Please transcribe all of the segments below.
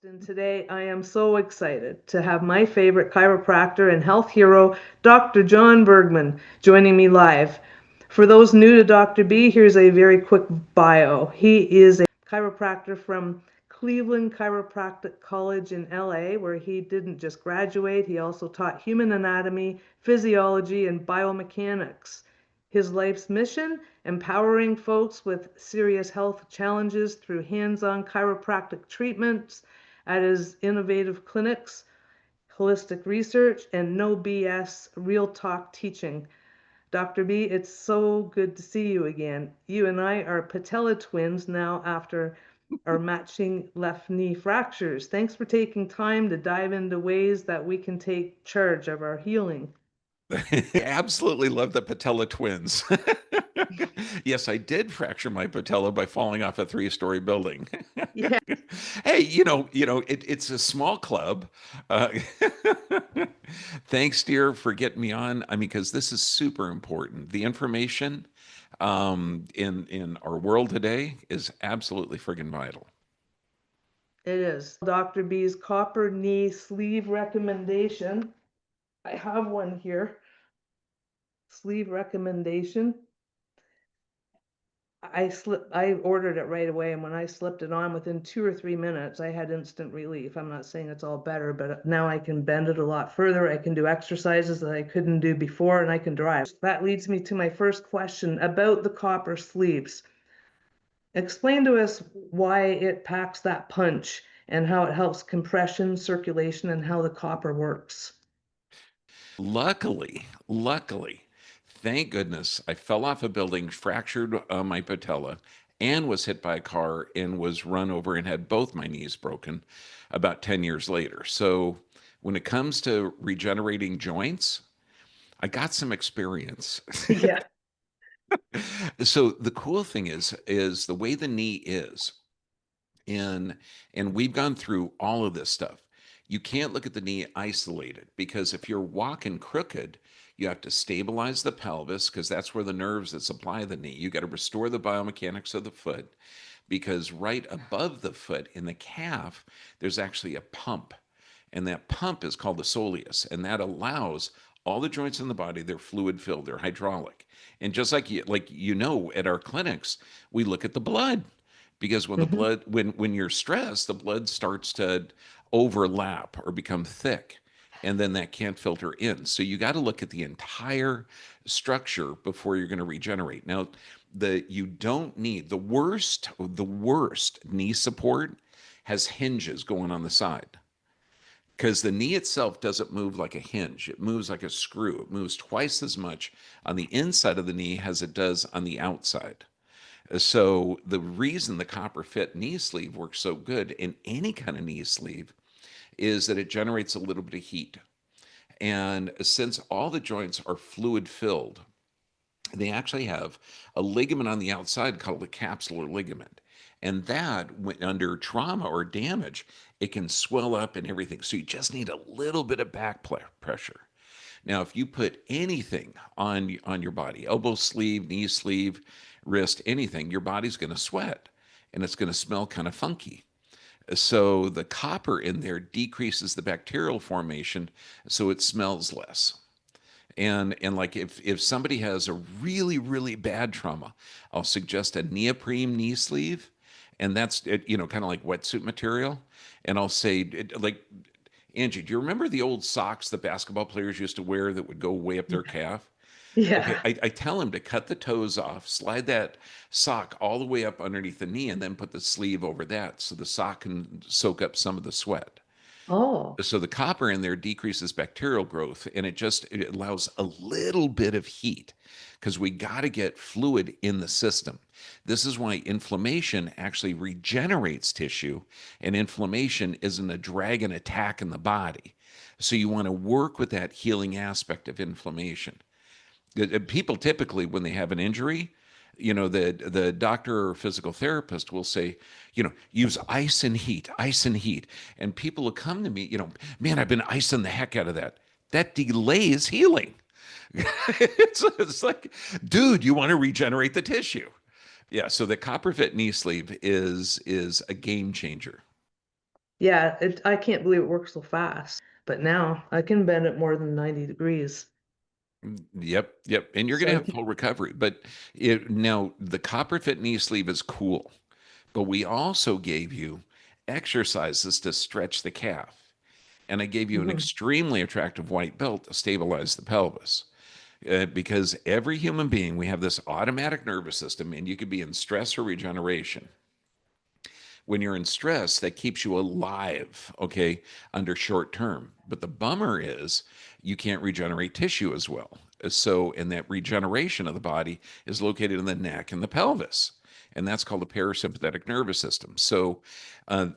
And today I am so excited to have my favorite chiropractor and health hero, Dr. John Bergman, joining me live. For those new to Dr. B, here's a very quick bio. He is a chiropractor from Cleveland Chiropractic College in LA, where he didn't just graduate, he also taught human anatomy, physiology, and biomechanics. His life's mission: empowering folks with serious health challenges through hands-on chiropractic treatments at his innovative clinics, holistic research, and no BS real talk teaching. Dr. B, it's so good to see you again. You and I are patella twins now after our matching left knee fractures. Thanks for taking time to dive into ways that we can take charge of our healing. Absolutely love the patella twins. Yes, I did fracture my patella by falling off a three-story building. Yeah. Hey, it's a small club. Uh, Thanks, dear, for getting me on. I mean, because this is super important. The information in our world today is absolutely friggin' vital. It is. Dr. B's copper knee sleeve recommendation. I have one here. Sleeve recommendation. I ordered it right away, and when I slipped it on within 2 or 3 minutes, I had instant relief. I'm not saying it's all better, but now I can bend it a lot further. I can do exercises that I couldn't do before, and I can drive. That leads me to my first question about the copper sleeves. Explain to us why it packs that punch and how it helps compression, circulation, and how the copper works. Luckily, thank goodness, I fell off a building, fractured my patella, and was hit by a car and was run over and had both my knees broken about 10 years later. So when it comes to regenerating joints, I got some experience. Yeah. So the cool thing is the way the knee is, and we've gone through all of this stuff. You can't look at the knee isolated because if you're walking crooked, you have to stabilize the pelvis because that's where the nerves that supply the knee. You got to restore the biomechanics of the foot because right above the foot in the calf, there's actually a pump. And that pump is called the soleus, and that allows all the joints in the body, they're fluid filled, they're hydraulic. And just at our clinics, we look at the blood because Hmm. when you're stressed, the blood starts to overlap or become thick, and then that can't filter in. So you got to look at the entire structure before you're going to regenerate. Now, the you don't need the worst knee support has hinges going on the side because the knee itself doesn't move like a hinge. It moves like a screw. It moves twice as much on the inside of the knee as it does on the outside. So the reason the copper fit knee sleeve works so good in any kind of knee sleeve is that it generates a little bit of heat. And since all the joints are fluid filled, they actually have a ligament on the outside called the capsular ligament. And that, when under trauma or damage, it can swell up and everything. So you just need a little bit of pressure. Now, if you put anything on your body, elbow sleeve, knee sleeve, wrist, anything, your body's going to sweat and it's going to smell kind of funky. So the copper in there decreases the bacterial formation so it smells less. And like if somebody has a really bad trauma, I'll suggest a neoprene knee sleeve, and that's kind of like wetsuit material. And I'll say like, Angie, do you remember the old socks the basketball players used to wear that would go way up their calf? Okay, Yeah. I tell him to cut the toes off, slide that sock all the way up underneath the knee, and then put the sleeve over that so the sock can soak up some of the sweat. Oh. So the copper in there decreases bacterial growth, and it allows a little bit of heat because we got to get fluid in the system. This is why inflammation actually regenerates tissue, and inflammation isn't a drag and attack in the body. So you want to work with that healing aspect of inflammation. People typically, when they have an injury, the doctor or physical therapist will say, use ice and heat. And people will come to me, man, I've been icing the heck out of that. That delays healing. It's like, dude, you want to regenerate the tissue. Yeah, so the copper fit knee sleeve is a game changer. Yeah, I can't believe it works so fast. But now I can bend it more than 90 degrees. Yep, yep. And you're going to So have full recovery. But now the copper fit knee sleeve is cool, but we also gave you exercises to stretch the calf. And I gave you an mhm. extremely attractive white belt to stabilize the pelvis. Because every human being, we have this automatic nervous system, and you could be in stress or regeneration. When you're in stress, that keeps you alive, okay, under short term. But the bummer is you can't regenerate tissue as well. So, and that regeneration of the body is located in the neck and the pelvis. And that's called the parasympathetic nervous system. So,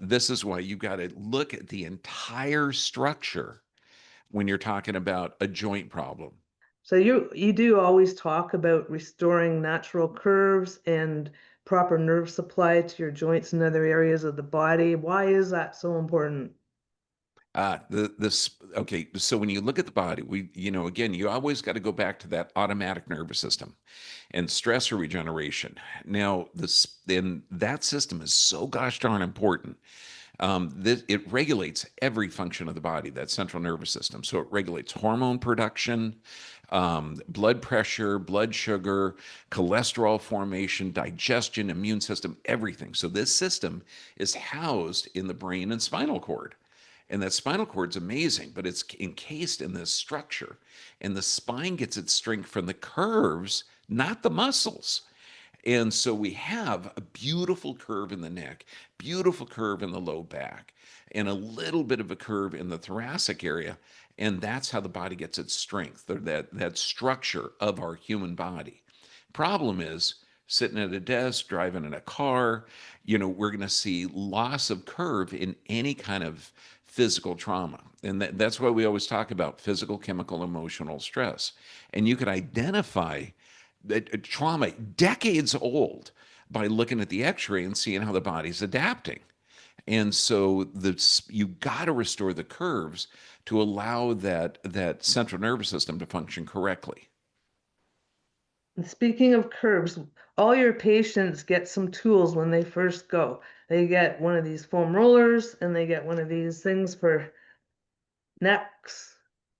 this is why you got to look at the entire structure when you're talking about a joint problem. So you do always talk about restoring natural curves and proper nerve supply to your joints and other areas of the body. Why is that so important? Okay. So when you look at the body, again, you always got to go back to that automatic nervous system and stress or regeneration. Now, then that system is so gosh darn important. It regulates every function of the body, that central nervous system. So it regulates hormone production, blood pressure, blood sugar, cholesterol formation, digestion, immune system, everything. So this system is housed in the brain and spinal cord. And that spinal cord's amazing, but it's encased in this structure. And the spine gets its strength from the curves, not the muscles. And so we have a beautiful curve in the neck, beautiful curve in the low back, and a little bit of a curve in the thoracic area. And that's how the body gets its strength, or that structure of our human body. Problem is, sitting at a desk, driving in a car, we're going to see loss of curve in any kind of physical trauma. And that's why we always talk about physical, chemical, emotional stress. And you could identify that trauma decades old by looking at the x-ray and seeing how the body's adapting. And so you got to restore the curves to allow that central nervous system to function correctly. And speaking of curves, all your patients get some tools when they first go. They get one of these foam rollers and they get one of these things for necks.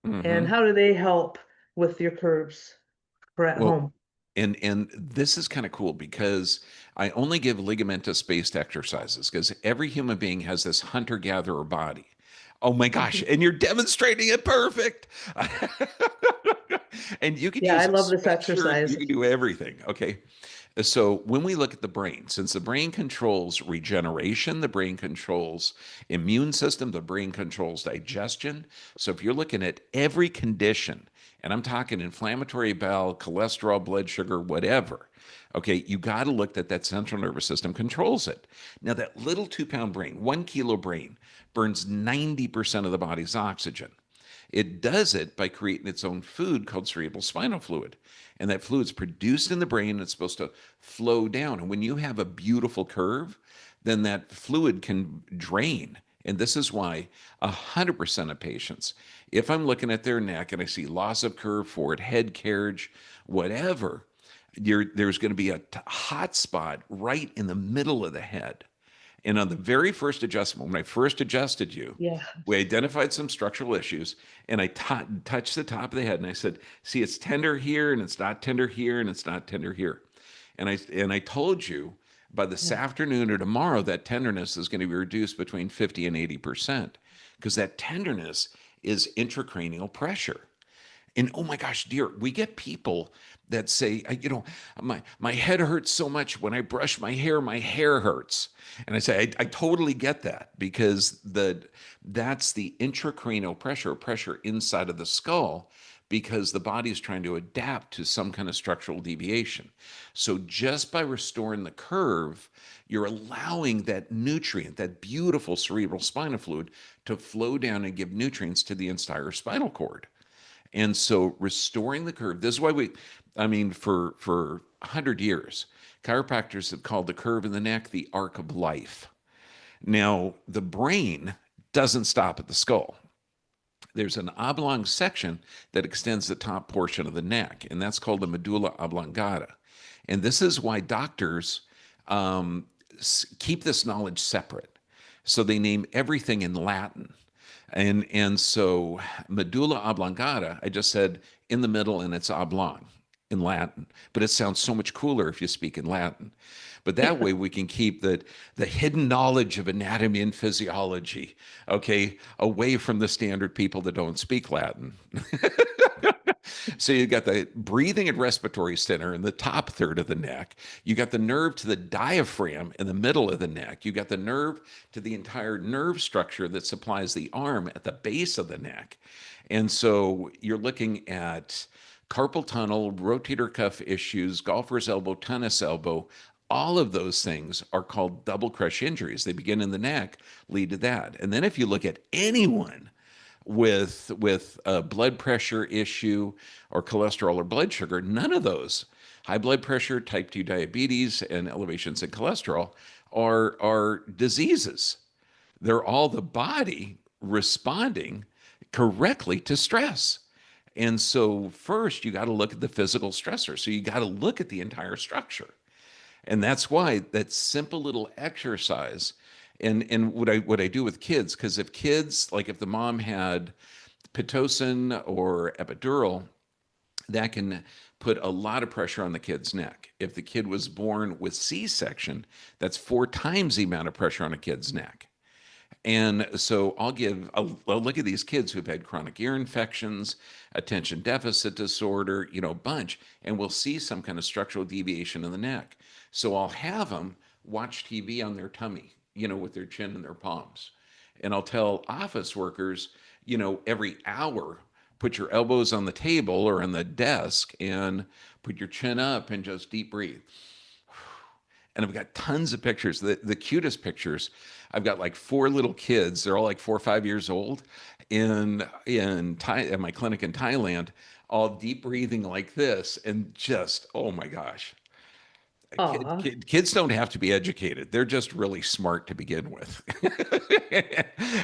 And Hmm. how do they help with your curves for at Well, home? and this is kind of cool because I only give ligamentous based exercises because every human being has this hunter gatherer body. Oh my gosh, and you're demonstrating it perfect. And you could Yeah, I use a love this sweatshirt, you exercise. can do everything. Okay. So when we look at the brain, since the brain controls regeneration, the brain controls immune system, the brain controls digestion. So if you're looking at every condition, and I'm talking inflammatory bowel, cholesterol, blood sugar, whatever, okay, you got to look that central nervous system controls it. Now that little 2 pound brain, 1 kilo brain, burns 90% of the body's oxygen. It does it by creating its own food called cerebrospinal fluid. And that fluid's produced in the brain and it's supposed to flow down. And when you have a beautiful curve, then that fluid can drain. And this is why 100% of patients, if I'm looking at their neck and I see loss of curve, forward head carriage, whatever, there's going to be a hot spot right in the middle of the head. And on the very first adjustment, when I first adjusted you, Yeah. we identified some structural issues, and I touched the top of the head, and I said, "See, it's tender here, and it's not tender here, and it's not tender here." And I told you by this Yeah. afternoon or tomorrow that tenderness is going to be reduced between 50 and 80% because that tenderness is intracranial pressure. And oh my gosh, dear, we get people that say, my head hurts so much when I brush my hair hurts. And I say, I totally get that because that's the intracranial pressure inside of the skull, because the body is trying to adapt to some kind of structural deviation. So just by restoring the curve, you're allowing that nutrient, that beautiful cerebral spinal fluid, to flow down and give nutrients to the entire spinal cord. And so restoring the curve, this is why for 100 years, chiropractors have called the curve in the neck the arc of life. Now, the brain doesn't stop at the skull. There's an oblong section that extends the top portion of the neck, and that's called the medulla oblongata. And this is why doctors keep this knowledge separate. So they name everything in Latin. And so medulla oblongata, I just said in the middle and it's oblong in Latin, but it sounds so much cooler if you speak in Latin. But that way we can keep the hidden knowledge of anatomy and physiology, okay, away from the standard people that don't speak Latin. So you got the breathing and respiratory center in the top third of the neck. You got the nerve to the diaphragm in the middle of the neck. You got the nerve to the entire nerve structure that supplies the arm at the base of the neck. And so you're looking at carpal tunnel, rotator cuff issues, golfer's elbow, tennis elbow. All of those things are called double crush injuries. They begin in the neck, lead to that. And then if you look at anyone with a blood pressure issue or cholesterol or blood sugar, none of those, high blood pressure, type 2 diabetes, and elevations in cholesterol, are diseases. They're all the body responding correctly to stress. And so first you got to look at the physical stressor. So you got to look at the entire structure. And that's why that simple little exercise and what I do with kids, because if kids, like if the mom had Pitocin or epidural, that can put a lot of pressure on the kid's neck. If the kid was born with C-section, that's 4 times the amount of pressure on a kid's neck. And so I'll look at these kids who've had chronic ear infections, attention deficit disorder, a bunch, and we'll see some kind of structural deviation in the neck. So I'll have them watch TV on their tummy, with their chin in their palms. And I'll tell office workers, every hour, put your elbows on the table or on the desk and put your chin up and just deep breathe. And I've got tons of pictures. The cutest pictures. I've got like 4 little kids. They're all like 4 or 5 years old, in my clinic in Thailand, all deep breathing like this, and just oh my gosh, Aw. kids don't have to be educated. They're just really smart to begin with,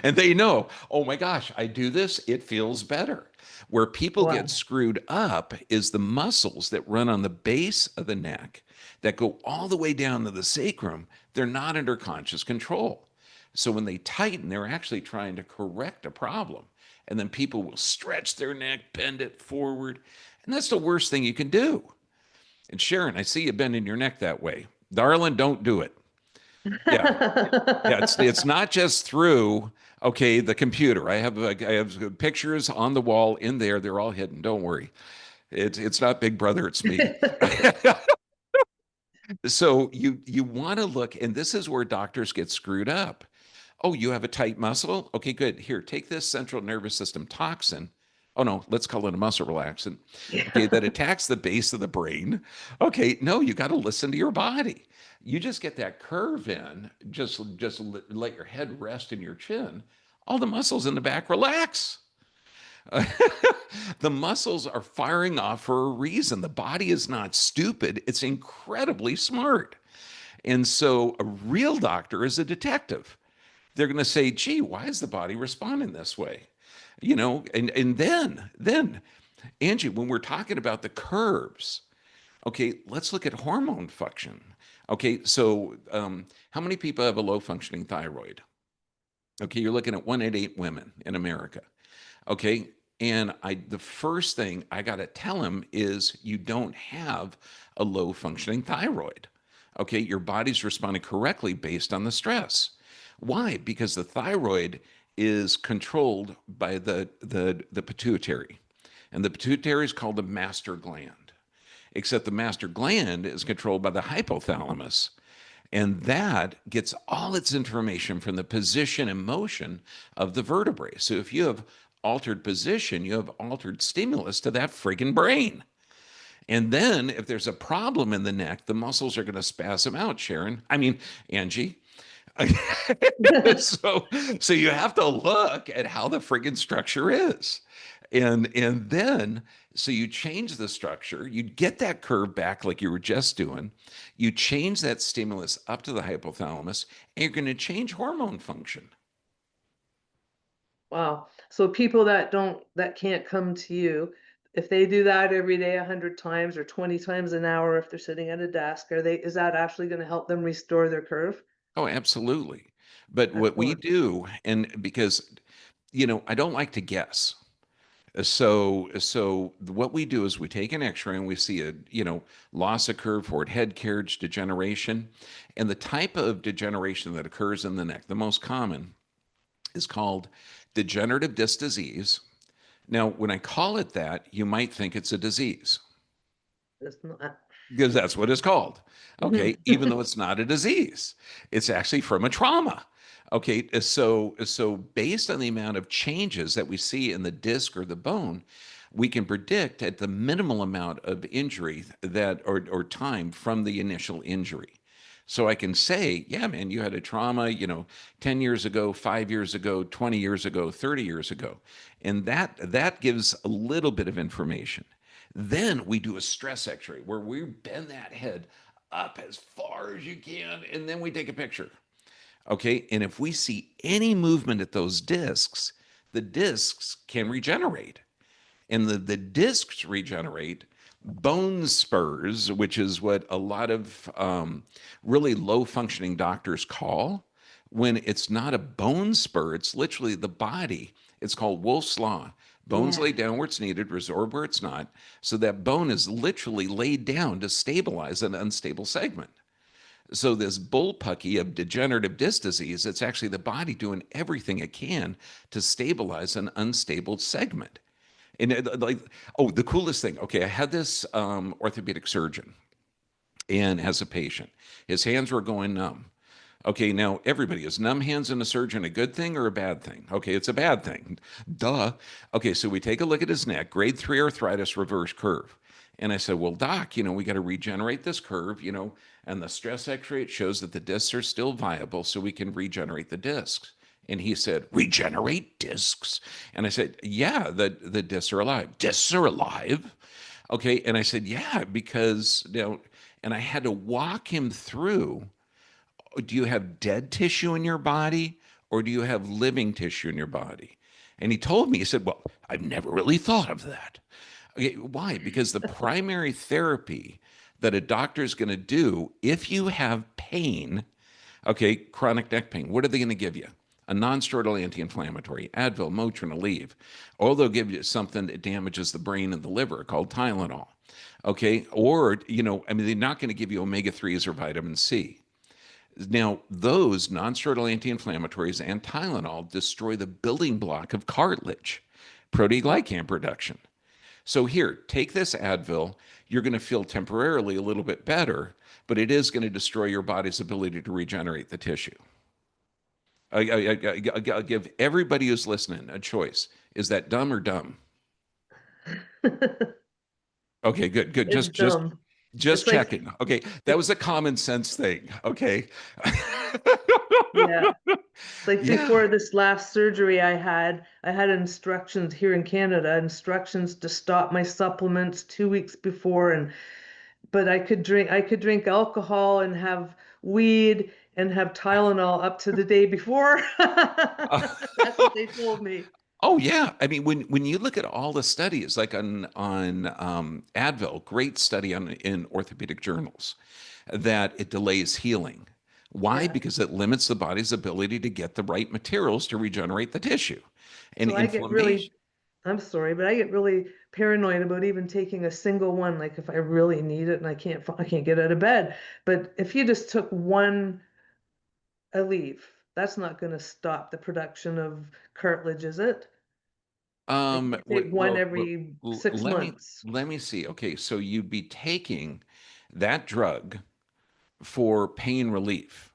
and they know. Oh my gosh, I do this. It feels better. Where people get Wow. screwed up is the muscles that run on the base of the neck that go all the way down to the sacrum. They're not under conscious control. So when they tighten, they're actually trying to correct a problem. And then people will stretch their neck, bend it forward. And that's the worst thing you can do. And Sharon, I see you bending your neck that way. Darling, don't do it. Yeah. Yeah, it's not just through okay the computer. I have pictures on the wall in there. They're all hidden. Don't worry. It's not Big Brother. It's me. So you want to look, and this is where doctors get screwed up. Oh, you have a tight muscle? Okay, good. Here, take this central nervous system toxin. Oh no, let's call it a muscle relaxant. Okay, that Yeah. attacks the base of the brain. Okay, no, you got to listen to your body. You just get that curve in, just let your head rest in your chin. All the muscles in the back relax. The muscles are firing off for a reason. The body is not stupid, it's incredibly smart. And so a real doctor is a detective. They're going to say, gee, why is the body responding this way? And then Angie, when we're talking about the curves, okay, let's look at hormone function. Okay, so how many people have a low functioning thyroid? Okay, you're looking at 1 in 8 women in America. Okay, and the first thing I got to tell him is you don't have a low functioning thyroid. Okay, your body's responding correctly based on the stress. Why? Because the thyroid is controlled by the pituitary, and the pituitary is called the master gland. Except the master gland is controlled by the hypothalamus, and that gets all its information from the position and motion of the vertebrae. So if you have altered position, you have altered stimulus to that friggin' brain. And then if there's a problem in the neck, the muscles are going to spasm out, Sharon. I mean, Angie. so so you have to look at how the friggin' structure is. And then so you change the structure, you get that curve back like you were just doing, you change that stimulus up to the hypothalamus, and you're going to change hormone function. Wow. So people that can't come to you, if they do that every day 100 times or 20 times an hour if they're sitting at a desk, is that actually going to help them restore their curve? Oh, absolutely. But what we Excellent. do, and because, I don't like to guess. So what we do is we take an X-ray and we see a, loss occur for head carriage degeneration, and the type of degeneration that occurs in the neck, the most common, is called degenerative disc disease. Now, when I call it that, you might think it's a disease It's not. because that's what it's called. Okay, Mhm. even though it's not a disease, it's actually from a trauma. Okay, so based on the amount of changes that we see in the disc or the bone, we can predict at the minimal amount of injury that or time from the initial injury. So I can say, yeah, man, you had a trauma, 10 years ago, 5 years ago, 20 years ago, 30 years ago. And that gives a little bit of information. Then we do a stress x-ray where we bend that head up as far as you can, and then we take a picture. Okay. And if we see any movement at those discs, the discs can regenerate. And the discs regenerate. Bone spurs, which is what a lot of really low functioning doctors call, when it's not a bone spur, it's literally the body. It's called Wolff's Law. Bones Yeah. lay down where it's needed, resorb where it's not. So that bone is literally laid down to stabilize an unstable segment. So this bullpucky of degenerative disc disease, it's actually the body doing everything it can to stabilize an unstable segment. And like, oh, the coolest thing. Okay, I had this orthopedic surgeon and as a patient, his hands were going numb. Okay, now everybody, is numb hands in a surgeon a good thing or a bad thing? Okay, it's a bad thing. Duh. Okay, so we take a look at his neck, grade 3 arthritis, reverse curve. And I said, well, doc, we got to regenerate this curve, and the stress x-ray, it shows that the discs are still viable, so we can regenerate the discs. And he said, regenerate discs? And I said, yeah, the discs are alive. Discs are alive? Okay, and I said, yeah, because, and I had to walk him through, do you have dead tissue in your body or do you have living tissue in your body? And he told me, he said, well, I've never really thought of that. Okay, why? Because the primary therapy that a doctor is going to do if you have pain, okay, chronic neck pain, what are they going to give you? A non-steroidal anti-inflammatory, Advil, Motrin, Aleve, or they'll give you something that damages the brain and the liver called Tylenol. Okay, or they're not going to give you omega 3s or vitamin C. Now, those nonsteroidal anti-inflammatories and Tylenol destroy the building block of cartilage, proteoglycan production. So here, take this Advil. You're going to feel temporarily a little bit better, but it is going to destroy your body's ability to regenerate the tissue. I'll give everybody who's listening a choice. Is that dumb or dumb? Okay, good, good. It's Just dumb. just It's like, checking. Okay, that it's, was a common sense thing. Okay. yeah. It's like Yeah. before this last surgery I had instructions here in Canada, instructions to stop my supplements 2 weeks before, and but I could drink alcohol and have weed and have Tylenol up to the day before. That's what they told me. Oh yeah, I mean when you look at all the studies, like on Advil, great study on in orthopedic journals, that it delays healing. Why? Yeah. Because it limits the body's ability to get the right materials to regenerate the tissue, and So I get really, inflammation. I'm sorry, but I get really paranoid about even taking a single one, like if I really need it and I can't get out of bed. But if you just took one a leaf, that's not going to stop the production of cartilage, is it? Like if you take one every six Let me months. see. Okay, so you'd be taking that drug for pain relief.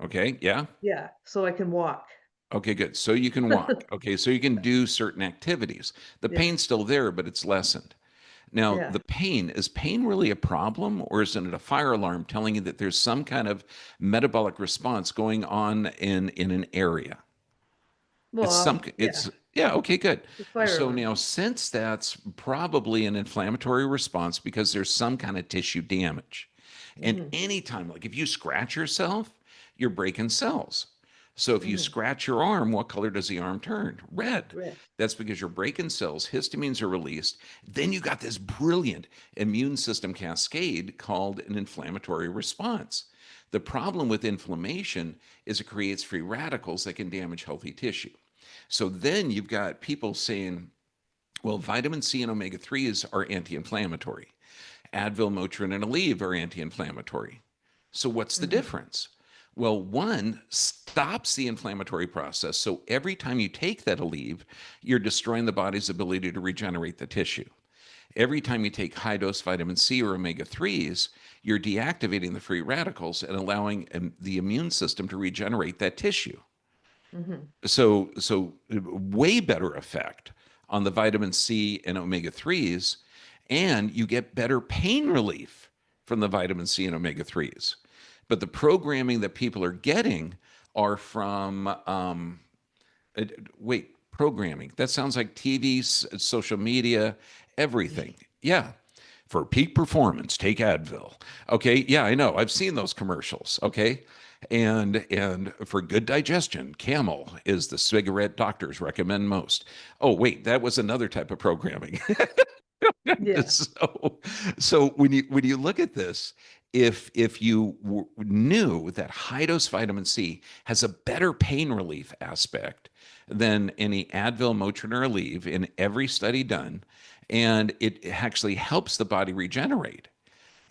Okay, yeah. Yeah, so I can walk. Okay, good. So you can walk. Okay, so you can do certain activities. The Yeah, pain's still there, but it's lessened. Now, yeah. the pain, is pain really a problem, or is it a fire alarm telling you that there's some kind of metabolic response going on in an area? Yeah, Yeah, okay, good. the fire So alarm. now, since that's probably an inflammatory response because there's some kind of tissue damage, and Hmm. anytime, like if you scratch yourself, you're breaking cells. So if you Hmm. scratch your arm, what color does the arm turn? Red. Red. That's because you're breaking cells, histamines are released. Then you got this brilliant immune system cascade called an inflammatory response. The problem with inflammation is it creates free radicals that can damage healthy tissue. So then you've got people saying, well, vitamin C and omega 3s are anti inflammatory. Advil, Motrin, and Aleve are anti inflammatory. So what's the Hmm. difference? Well, one stops the inflammatory process. So every time you take that Aleve, you're destroying the body's ability to regenerate the tissue. Every time you take high dose vitamin C or omega 3s, you're deactivating the free radicals and allowing the immune system to regenerate that tissue. Hmm. So way better effect on the vitamin C and omega 3s, and you get better pain relief from the vitamin C and omega 3s. But the programming that people are getting are from uh, wait, programming. That sounds like TV, social media, everything. Yeah. For peak performance, take Advil. Okay. Yeah, I know. I've seen those commercials. Okay. And for good digestion, Camel is the cigarette doctors recommend most. Oh, wait, that was another type of programming. Yeah. so so when you look at this, if you knew that high dose vitamin C has a better pain relief aspect than any Advil, Motrin, or Aleve in every study done, and it actually helps the body regenerate.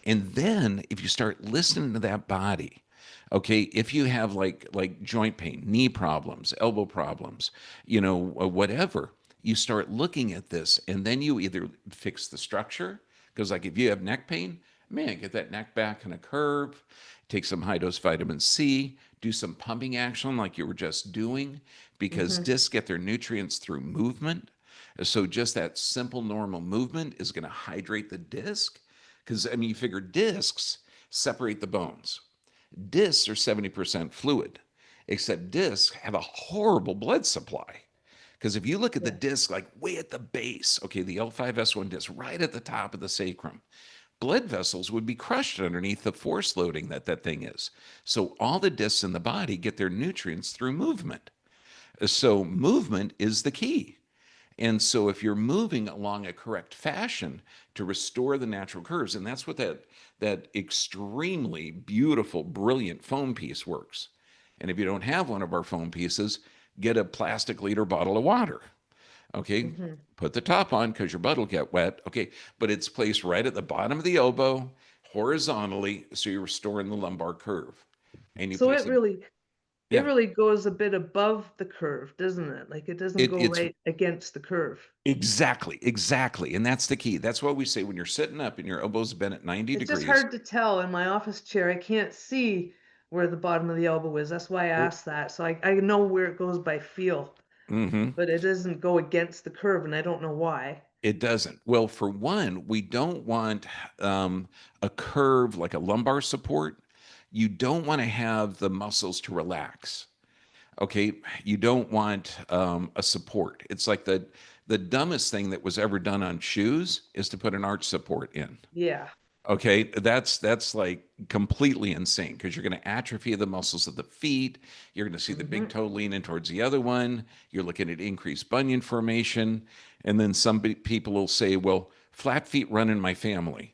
And then if you start listening to that body, okay, if you have like joint pain, knee problems, elbow problems, whatever, you start looking at this and then you either fix the structure, because like if you have neck pain, man, get that neck back in a curve, take some high dose vitamin C, do some pumping action like you were just doing, because Hmm. discs get their nutrients through movement. So just that simple normal movement is going to hydrate the disc. Because, I mean, you figure discs separate the bones. Discs are 70% fluid, except discs have a horrible blood supply. Because if you look at the Yeah. disc, like way at the base, okay, the L5S1 disc, right at the top of the sacrum, blood vessels would be crushed underneath the force loading that thing is. So all the discs in the body get their nutrients through movement. So movement is the key. And so if you're moving along a correct fashion to restore the natural curves, and that's what that extremely beautiful, brilliant foam piece works. And if you don't have one of our foam pieces, get a plastic liter bottle of water. Okay. Hmm. Put the top on because your butt will get wet. Okay. But it's placed right at the bottom of the elbow, horizontally, so you're restoring the lumbar curve. And you So place it it, really it yeah. really goes a bit above the curve, doesn't it? Like it doesn't go It's right against the curve. exactly, exactly. And that's the key. That's what we say when you're sitting up and your elbows bent at 90 It's just degrees. hard to tell in my office chair. I can't see where the bottom of the elbow is. That's why I Oh, asked that. So I know where it goes by feel, hmm. but it doesn't go against the curve, and I don't know why. It doesn't. Well, for one, we don't want a curve like a lumbar support. You don't want to have the muscles to relax. Okay. You don't want a support. It's like the dumbest thing that was ever done on shoes is to put an arch support in. Yeah. Okay, that's like completely insane because you're going to atrophy the muscles of the feet. You're going to see the big Hmm. toe leaning towards the other one. You're looking at increased bunion formation. And then some people will say, well, flat feet run in my family.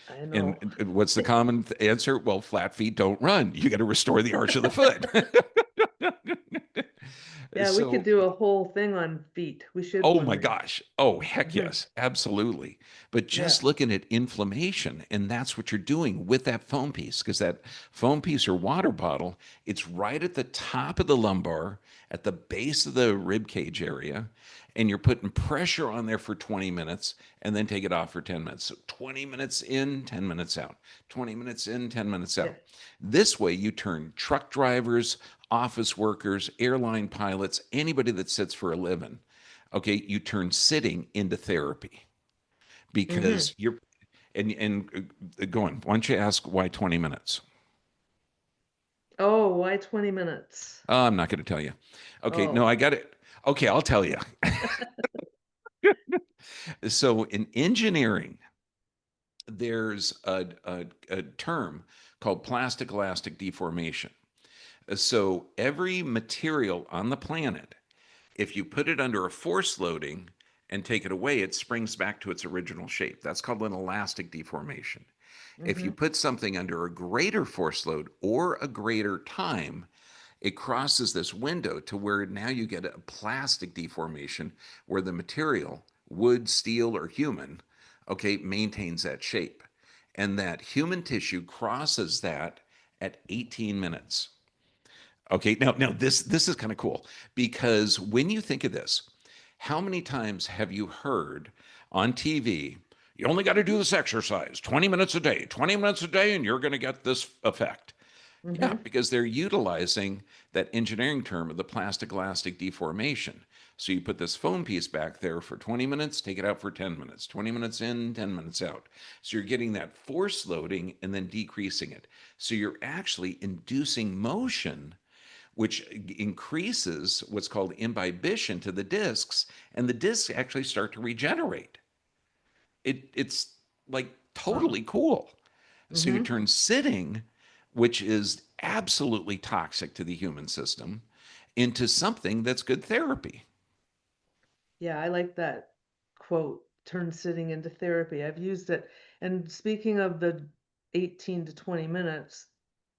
I And know. what's the common answer? Well, flat feet don't run. You got to restore the arch of the foot. Yeah, we could So do a whole thing on feet. We should oh one my day. gosh. Oh, heck Hmm. yes. Absolutely. But Yeah. just looking at inflammation, and that's what you're doing with that foam piece, because that foam piece or water bottle, it's right at the top of the lumbar, at the base of the rib cage area, and you're putting pressure on there for 20 minutes and then take it off for 10 minutes. So 20 minutes in, 10 minutes out. 20 minutes in, 10 minutes Yeah. out. This way, you turn truck drivers, office workers, airline pilots, anybody that sits for a living, okay, you turn sitting into therapy Hmm. because you're and go on. Why don't you ask why 20 minutes? Oh, why 20 minutes? I'm not going to tell you. Okay, no, Oh. I got it. Okay, I'll tell you. So in engineering, there's a term called plastic elastic deformation. So every material on the planet, if you put it under a force loading and take it away, it springs back to its original shape. That's called an elastic deformation. If you Mm-hmm. put something under a greater force load or a greater time, it crosses this window to where now you get a plastic deformation where the material, wood, steel, or human, okay, maintains that shape. And that human tissue crosses that at 18 minutes. Okay, now this is kind of cool because when you think of this, how many times have you heard on TV, you only got to do this exercise 20 minutes a day, 20 minutes a day, and you're going to get this effect? Yeah, Mm-hmm. because they're utilizing that engineering term of the plastic elastic deformation. So you put this foam piece back there for 20 minutes, take it out for 10 minutes, 20 minutes in, 10 minutes out. So you're getting that force loading and then decreasing it. So you're actually inducing motion, which increases what's called imbibition to the discs, and the discs actually start to regenerate. It's like Wow. totally cool. So you Mm-hmm. turn sitting, which is absolutely toxic to the human system, into something that's good therapy. Yeah, I like that quote, turn sitting into therapy. I've used it. And speaking of the 18 to 20 minutes,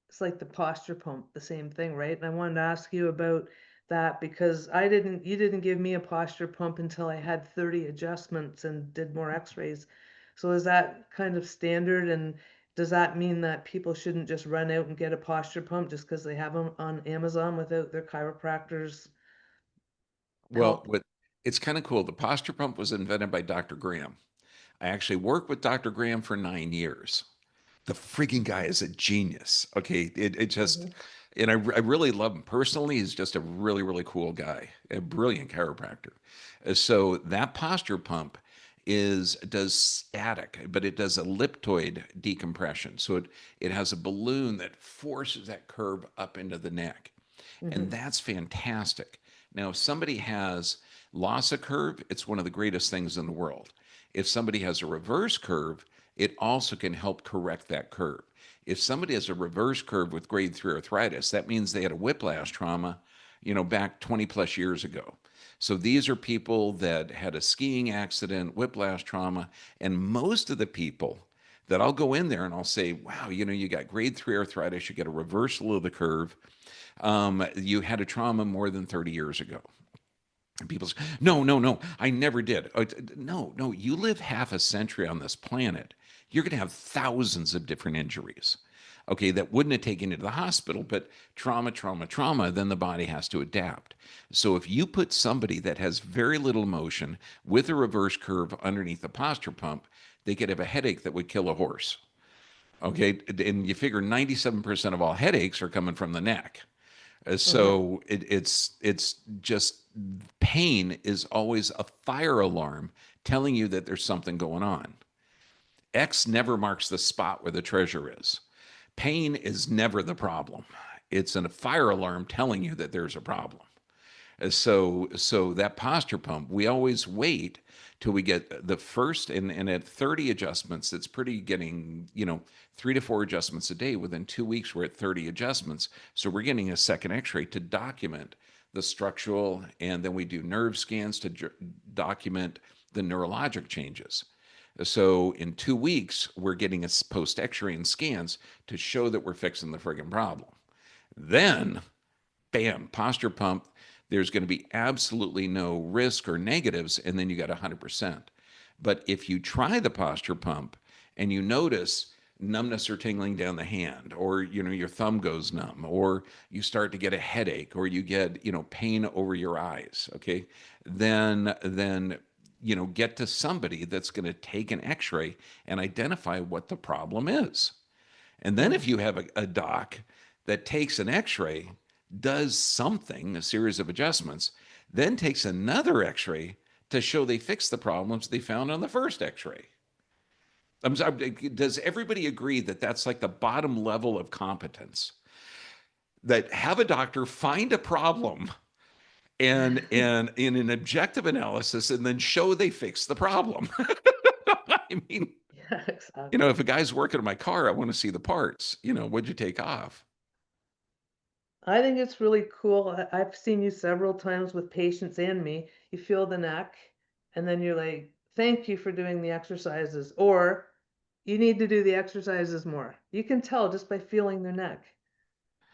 it's like the posture pump, the same thing, right? And I wanted to ask you about that because you didn't give me a posture pump until I had 30 adjustments and did more x-rays. So is that kind of standard? And does that mean that people shouldn't just run out and get a posture pump just because they have them on Amazon without their chiropractor's Well, help? what it's kind of cool. The posture pump was invented by Dr. Graham. I actually worked with Dr. Graham for 9 years. The freaking guy is a genius. Okay, it just, Mm-hmm. and I really love him personally. He's just a really really cool guy, a brilliant chiropractor. So that posture pump does static, but it does elliptoid decompression. So it has a balloon that forces that curve up into the neck, and Mm-hmm. that's fantastic. Now, if somebody has loss of curve, it's one of the greatest things in the world. If somebody has a reverse curve, it also can help correct that curve. If somebody has a reverse curve with grade 3 arthritis, that means they had a whiplash trauma, back 20 plus years ago. So these are people that had a skiing accident, whiplash trauma, and most of the people that I'll go in there and I'll say, wow, you got grade 3 arthritis, you get a reversal of the curve, you had a trauma more than 30 years ago. And people say, no, no, no, I never did. No, no, you live half a century on this planet. You're going to have thousands of different injuries. Okay, that wouldn't have taken you to the hospital, but trauma, trauma, trauma, then the body has to adapt. So if you put somebody that has very little motion with a reverse curve underneath the posture pump, they could have a headache that would kill a horse. Okay, and you figure 97% of all headaches are coming from the neck. Mm-hmm. So it's just pain is always a fire alarm telling you that there's something going on. X never marks the spot where the treasure is. Pain is never the problem. It's a fire alarm telling you that there's a problem. So that posture pump, we always wait till we get the first, and at 30 adjustments, it's pretty getting, 3 to 4 adjustments a day. Within 2 weeks, we're at 30 adjustments. So we're getting a second x-ray to document the structural, and then we do nerve scans to document the neurologic changes. So in 2 weeks, we're getting a post x-ray and scans to show that we're fixing the friggin' problem. Then bam, posture pump, there's going to be absolutely no risk or negatives, and then you got 100%. But if you try the posture pump and you notice numbness or tingling down the hand, or your thumb goes numb, or you start to get a headache, or you get pain over your eyes, okay, then get to somebody that's going to take an x-ray and identify what the problem is. And then if you have a doc that takes an x-ray, does something, a series of adjustments, then takes another x-ray to show they fixed the problems they found on the first x-ray. I'm sorry, does everybody agree that that's like the bottom level of competence? That have a doctor find a problem and in an objective analysis and then show they fixed the problem. I mean, Yeah, if exactly. a guy's working on my car, I want to see the parts. What'd you take off? I think it's really cool. I've seen you several times with patients and me. You feel the neck, and then you're like, thank you for doing the exercises. Or you need to do the exercises more. You can tell just by feeling their neck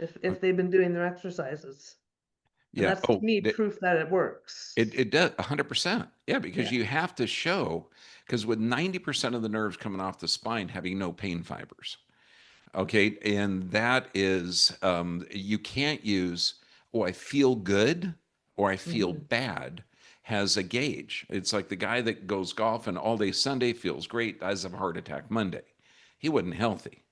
Uh, if they've been doing their exercises. And Yeah. that's to Oh, me proof that it works. it does 100%. Yeah, because Yeah. you have to show, because with 90% of the nerves coming off the spine having no pain fibers. Okay. And that is, you can't use, oh, I feel good or I feel Hmm. bad has a gauge. It's like the guy that goes golfing all day Sunday, feels great, dies of a heart attack Monday. He wasn't healthy.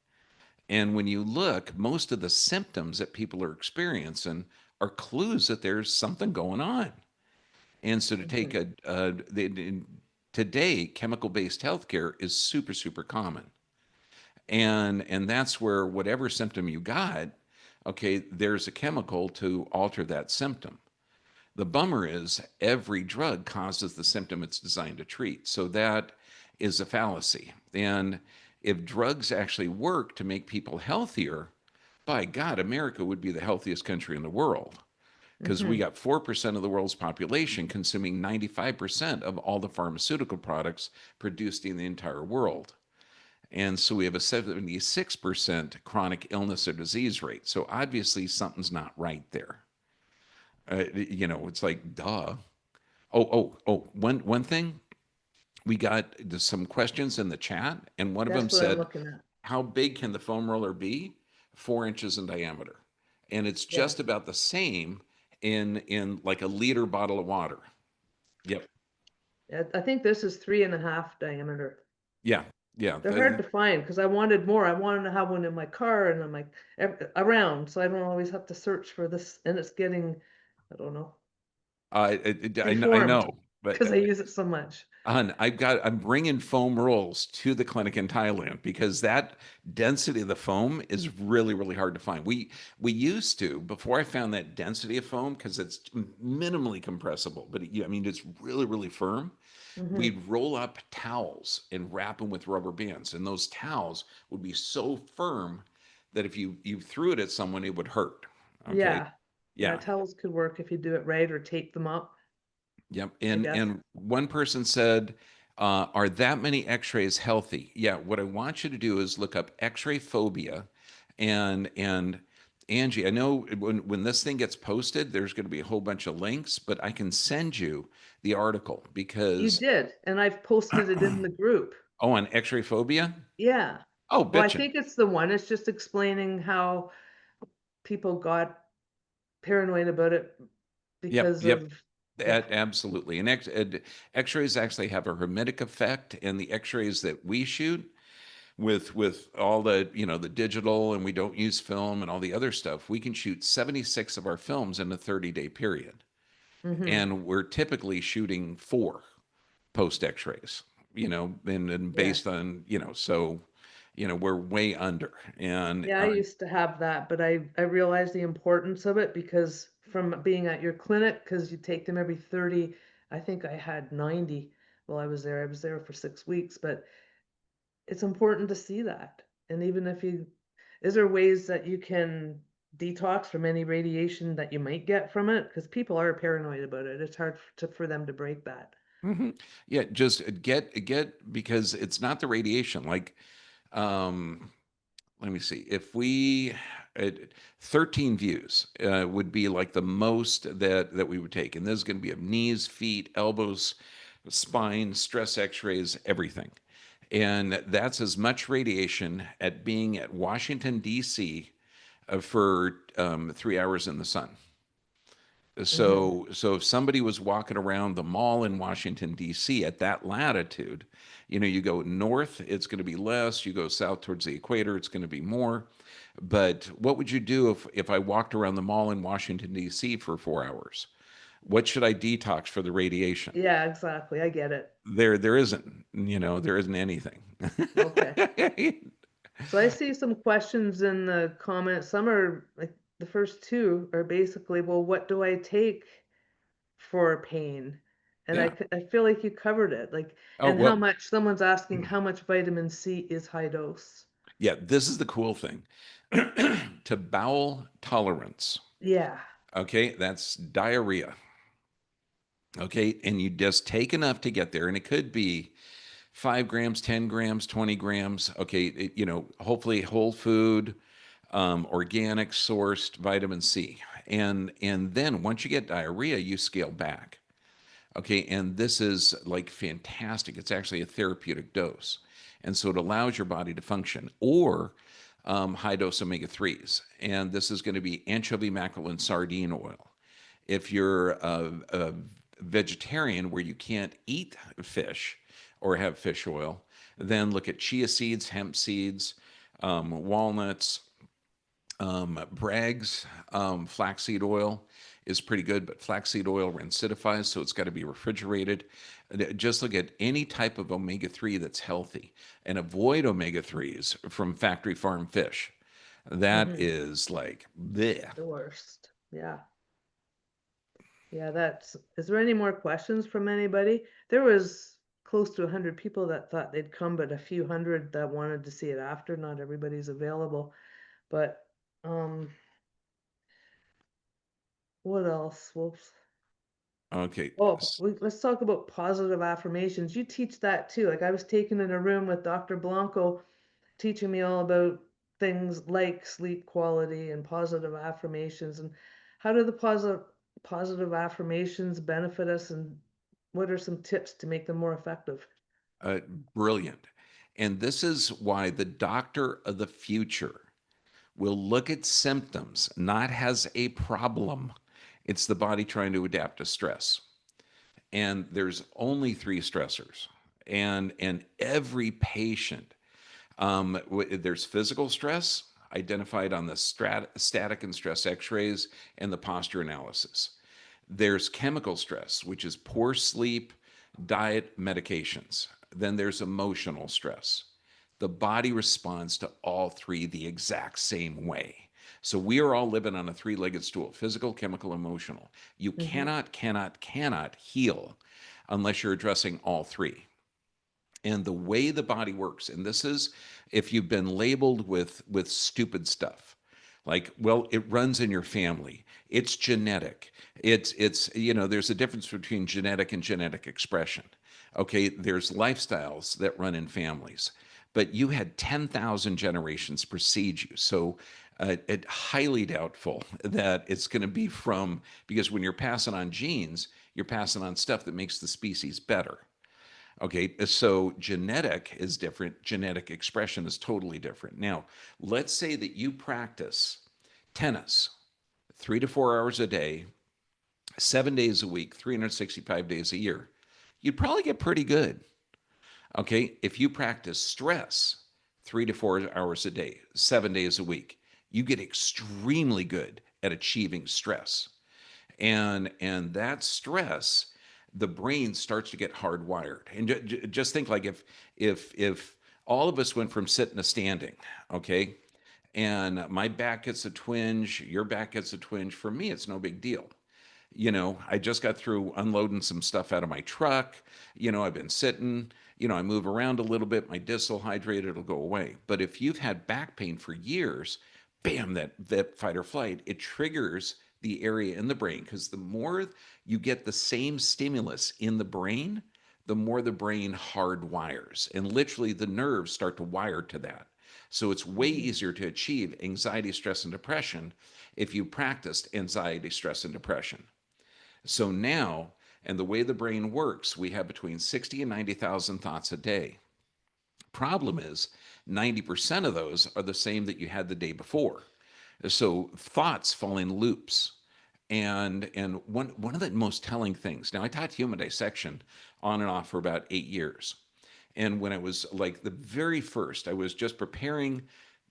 And when you look, most of the symptoms that people are experiencing are clues that there's something going on. And so to take Hmm. today, chemical-based healthcare is super, super common. And that's where whatever symptom you got, okay, there's a chemical to alter that symptom. The bummer is every drug causes the symptom it's designed to treat. So that is a fallacy. And if drugs actually work to make people healthier, by God, America would be the healthiest country in the world because we Hmm. got 4% of the world's population consuming 95% of all the pharmaceutical products produced in the entire world. And so we have a 76% chronic illness or disease rate. So obviously something's not right there. It's like, duh. One thing, we got some questions in the chat, and one of them That's what I'm said, looking at. how big can the foam roller be? 4 inches in diameter. And it's Yeah. just about the same in like a liter bottle of water. Yep. I think this is 3.5 diameter. Yeah. Yeah. They're hard to find because I wanted more. I wanted to have one in my car and I'm like around, so I don't always have to search for this. And it's getting, I don't know, I deformed know, but because I use it so much. I'm bringing foam rolls to the clinic in Thailand because that density of the foam is really, really hard to find. We used to, before I found that density of foam, because it's minimally compressible, but I mean, it's really, really firm. Hmm. We'd roll up towels and wrap them with rubber bands, and those towels would be so firm that if you threw it at someone, it would hurt. Okay. Yeah. Yeah, Yeah. towels could work if you do it right or tape them up, Yep. I guess. And one person said, are that many x-rays healthy? Yeah, what I want you to do is look up x-ray phobia. And Angie, I know when this thing gets posted, there's going to be a whole bunch of links, but I can send you the article You because did, and I've posted it in the group. oh, on x-ray phobia? Yeah. Oh, Well, I bitchin'. think it's the one. It's just explaining how people got paranoid about it Yep, because yep. of, yeah. Absolutely. And x-rays actually have a hermetic effect, and the x-rays that we shoot with all the the digital, and we don't use film and all the other stuff, we can shoot 76 of our films in a 30-day period, Hmm. and we're typically shooting 4 post x-rays, and Yeah. based on so we're way under. And Yeah, I used to have that, but I realized the importance of it because from being at your clinic, because you take them every 30, I think I had 90 while I was there. I was there for 6 weeks, but it's important to see that. And even if you, is there ways that you can detox from any radiation that you might get from it? Because people are paranoid about it. It's hard for them to break that. mhm. Yeah, just get because it's not the radiation. Like, um let me see. If we 13 views would be like the most that we would take, and this is going to be of knees, feet, elbows, spine, stress x-rays, everything. And that's as much radiation at being at Washington D.C. For 3 hours in the sun. Hmm. So if somebody was walking around the mall in Washington D.C. at that latitude, you go north, it's going to be less. You go south towards the equator, it's going to be more. But what would you do if I walked around the mall in Washington D.C. for 4 hours? What should I detox for the radiation? Yeah, exactly. I get it. There isn't, there isn't anything. Okay. So I see some questions in the comments. Some are like the first two are basically, well, what do I take for pain? And Yeah. I feel like you covered it. Like, Oh, and how well, much, someone's asking how much vitamin C is high dose. yeah, this is the cool thing. To bowel tolerance, Yeah. okay, that's diarrhea. Okay, and you just take enough to get there, and it could be 5 grams, 10 grams, 20 grams. Okay, hopefully whole food, organic sourced vitamin C. And then once you get diarrhea, you scale back. Okay, and this is like fantastic. It's actually a therapeutic dose. And so it allows your body to function. Or high dose omega 3s. And this is going to be anchovy, mackerel, and sardine oil. If you're a vegetarian where you can't eat fish or have fish oil, then look at chia seeds, hemp seeds, walnuts, Bragg's flaxseed oil is pretty good, but flaxseed oil rancidifies, so it's got to be refrigerated. Just look at any type of omega 3 that's healthy and avoid omega 3s from factory farm fish. That Mm-hmm. is like, bleh. The worst. Yeah. Yeah, is there any more questions from anybody? There was close to 100 people that thought they'd come, but a few hundred that wanted to see it after. Not everybody's available. But um, what else? Okay. Let's talk about positive affirmations. You teach that too. Like I was taken in a room with Dr. Blanco teaching me all about things like sleep quality and positive affirmations and how do the positive affirmations benefit us and what are some tips to make them more effective? Uh, Brilliant. And this is why the doctor of the future will look at symptoms not as a problem. It's the body trying to adapt to stress. And there's only three stressors. And every patient, there's physical stress identified on the static and stress x-rays and the posture analysis. There's chemical stress, which is poor sleep, diet, medications. Then there's emotional stress. The body responds to all three the exact same way. So we are all living on a three-legged stool: physical, chemical, emotional. You Mm-hmm. cannot heal unless you're addressing all three. And the way the body works, and this is if you've been labeled with stupid stuff, like, well, it runs in your family, it's genetic, there's a difference between genetic and genetic expression. Okay, there's lifestyles that run in families, but you had 10,000 generations precede you. So it's highly doubtful that it's going to be from, because when you're passing on genes, you're passing on stuff that makes the species better. Okay, so genetic is different, genetic expression is totally different. Now, let's say that you practice tennis 3 to 4 hours a day, 7 days a week, 365 days a year. You'd probably get pretty good. Okay, if you practice stress 3 to 4 hours a day, 7 days a week, you get extremely good at achieving stress. And that stress, the brain starts to get hardwired. And just think, like, if all of us went from sitting to standing, okay, and my back gets a twinge, your back gets a twinge, for me it's no big deal. I just got through unloading some stuff out of my truck. I've been sitting, I move around a little bit, my disc will hydrate, it'll go away. But if you've had back pain for years, bam, that fight or flight, it triggers the area in the brain, because the more you get the same stimulus in the brain, the more the brain hardwires. And literally the nerves start to wire to that. So it's way Mm-hmm. easier to achieve anxiety, stress, and depression if you practiced anxiety, stress, and depression. So now, and the way the brain works, we have between 60 and 90,000 thoughts a day. Problem is, 90% of those are the same that you had the day before. So thoughts fall in loops. And one of the most telling things, now I taught human dissection on and off for about 8 years. And when I was like the very first, I was just preparing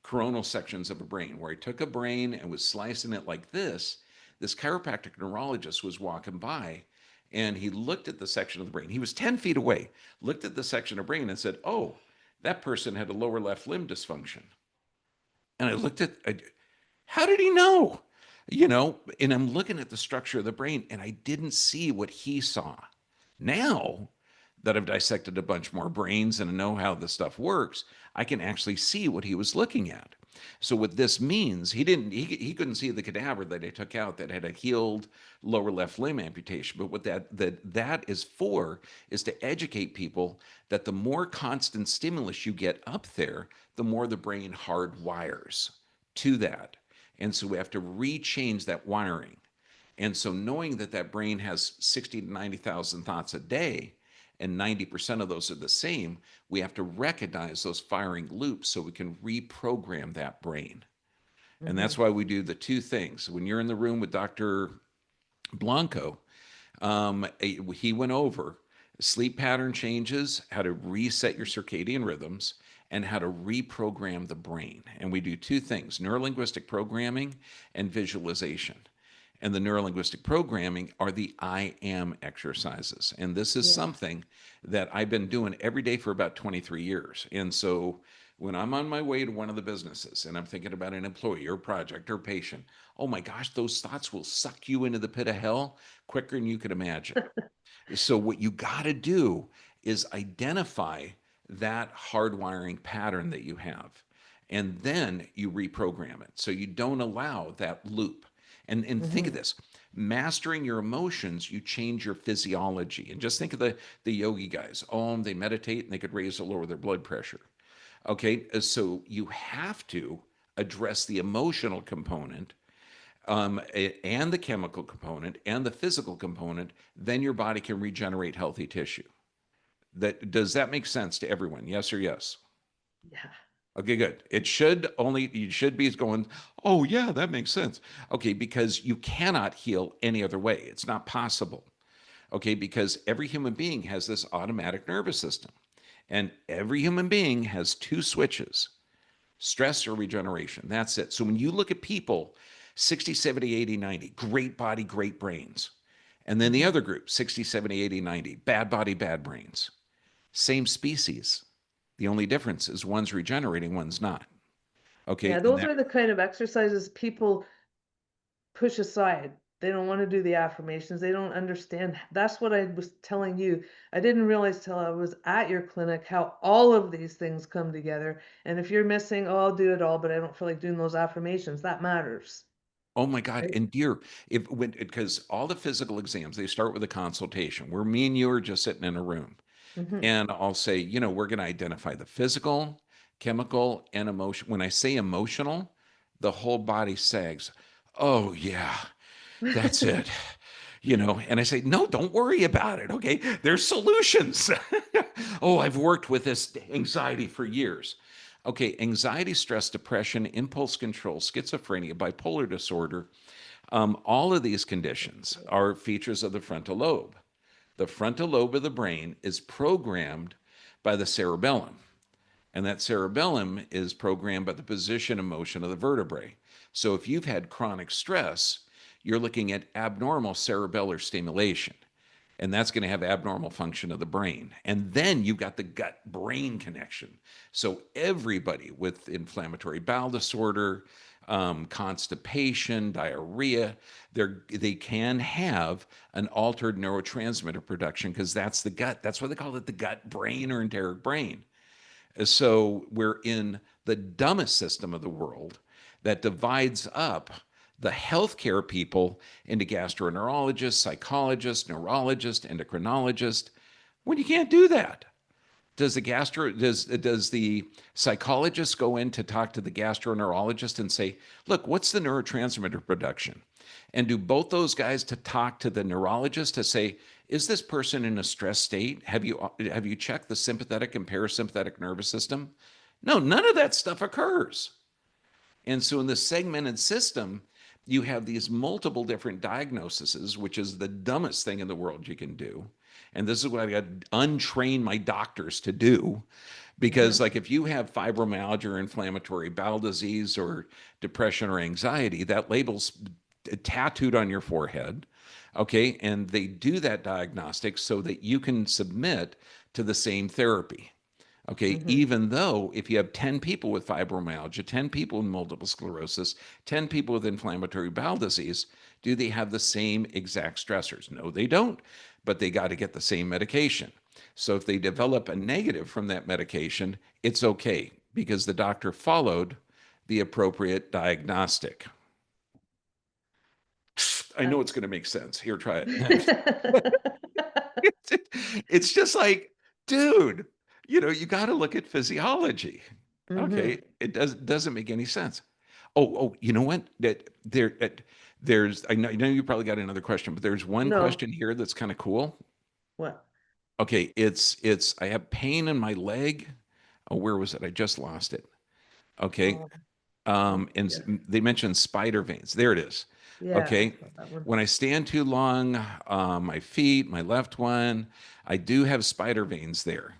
coronal sections of a brain where I took a brain and was slicing it like this. This chiropractic neurologist was walking by and he looked at the section of the brain. He was 10 feet away, looked at the section of brain and said, "Oh, that person had a lower left limb dysfunction." And how did he know? And I'm looking at the structure of the brain and I didn't see what he saw. Now that I've dissected a bunch more brains and know how the stuff works, I can actually see what he was looking at. So what this means, he couldn't see the cadaver that I took out that had a healed lower left limb amputation. But what that is for is to educate people that the more constant stimulus you get up there, the more the brain hardwires to that. And so we have to rechange that wiring. And so knowing that that brain has 60 to 90,000 thoughts a day, and 90% of those are the same, we have to recognize those firing loops so we can reprogram that brain. And Mm-hmm. that's why we do the two things. When you're in the room with Dr. Blanco, he went over sleep pattern changes, how to reset your circadian rhythms, and how to reprogram the brain. And we do two things: neurolinguistic programming and visualization. And the neurolinguistic programming are the I am exercises. And this is Yeah. something that I've been doing every day for about 23 years. And so when I'm on my way to one of the businesses and I'm thinking about an employee or project or patient, oh my gosh, those thoughts will suck you into the pit of hell quicker than you could imagine. So what you got to do is identify that hardwiring pattern that you have, and then you reprogram it so you don't allow that loop. And think of Mm-hmm. this: mastering your emotions, you change your physiology. And just think of the yogi guys. Oh, they meditate and they could raise or lower their blood pressure. Okay, so you have to address the emotional component, and the chemical component and the physical component, then your body can regenerate healthy tissue. That does that make sense to everyone? Yes or yes? Yeah. Okay, good. It should only you should be going, oh yeah, that makes sense. Okay, because you cannot heal any other way. It's not possible. Okay, because every human being has this automatic nervous system. And every human being has two switches: stress or regeneration. That's it. So when you look at people 60, 70, 80, 90, great body, great brains. And then the Mm-hmm. other group 60, 70, 80, 90, bad body, bad brains. Same species. The only difference is one's regenerating, one's not. Yeah, Okay. And those that, are the kind of exercises people push aside. They don't want to do the affirmations. They don't understand. That's what I was telling you. I didn't realize till I was at your clinic how all of these things come together. And if you're missing, oh, I'll do it all, but I don't feel like doing those affirmations, that matters. oh my God. Right? And dear, if when, because all the physical exams, they start with a consultation where me and you are just sitting in a room. Mm-hmm. And I'll say, we're going to identify the physical, chemical, and emotion. When I say emotional, the whole body sags. Oh, yeah, that's it. And I say, no, don't worry about it. Okay. There's solutions. Oh, I've worked with this anxiety for years. Okay. Anxiety, stress, depression, impulse control, schizophrenia, bipolar disorder, all of these conditions are features of the frontal lobe. The frontal lobe of the brain is programmed by the cerebellum, and that cerebellum is programmed by the position and motion of the vertebrae. So if you've had chronic stress, you're looking at abnormal cerebellar stimulation, and that's going to have abnormal function of the brain. And then you've got the gut brain connection. So everybody with inflammatory bowel disorder, constipation, diarrhea, they can have an altered neurotransmitter production, because that's the gut. That's why they call it the gut brain or enteric brain. So we're in the dumbest system of the world that divides up the healthcare people into gastroenterologists, psychologists, neurologists, endocrinologists, when you can't do that. Does the psychologist go in to talk to the gastroenterologist and say, look, what's the neurotransmitter production? And do both those guys to talk to the neurologist to say, is this person in a stress state? Have you checked the sympathetic and parasympathetic nervous system? No, none of that stuff occurs. And so in the segmented system, you have these multiple different diagnoses, which is the dumbest thing in the world you can do. And this is what I got to untrain my doctors to do. Because, Mm-hmm. like, if you have fibromyalgia or inflammatory bowel disease or depression or anxiety, that label's tattooed on your forehead. Okay. And they do that diagnostic so that you can submit to the same therapy. Okay, Mm-hmm. even though if you have 10 people with fibromyalgia, 10 people with multiple sclerosis, 10 people with inflammatory bowel disease, do they have the same exact stressors? No, they don't, but they got to get the same medication. So if they develop a negative from that medication, it's okay because the doctor followed the appropriate diagnostic. I know it's going to make sense. Here, try it. It's just like, dude, you got to look at physiology. Okay, Hmm. it doesn't make any sense. Oh, you know what? There's I know you probably got another question, but there's one No. question here that's kind of cool. What? Okay, it's I have pain in my leg. Oh, where was it? I just lost it. Okay. Oh, oh, And yeah. they mentioned spider veins. There it is. Yeah, Okay. that one. When I stand too long, my feet, my left one, I do have spider veins there.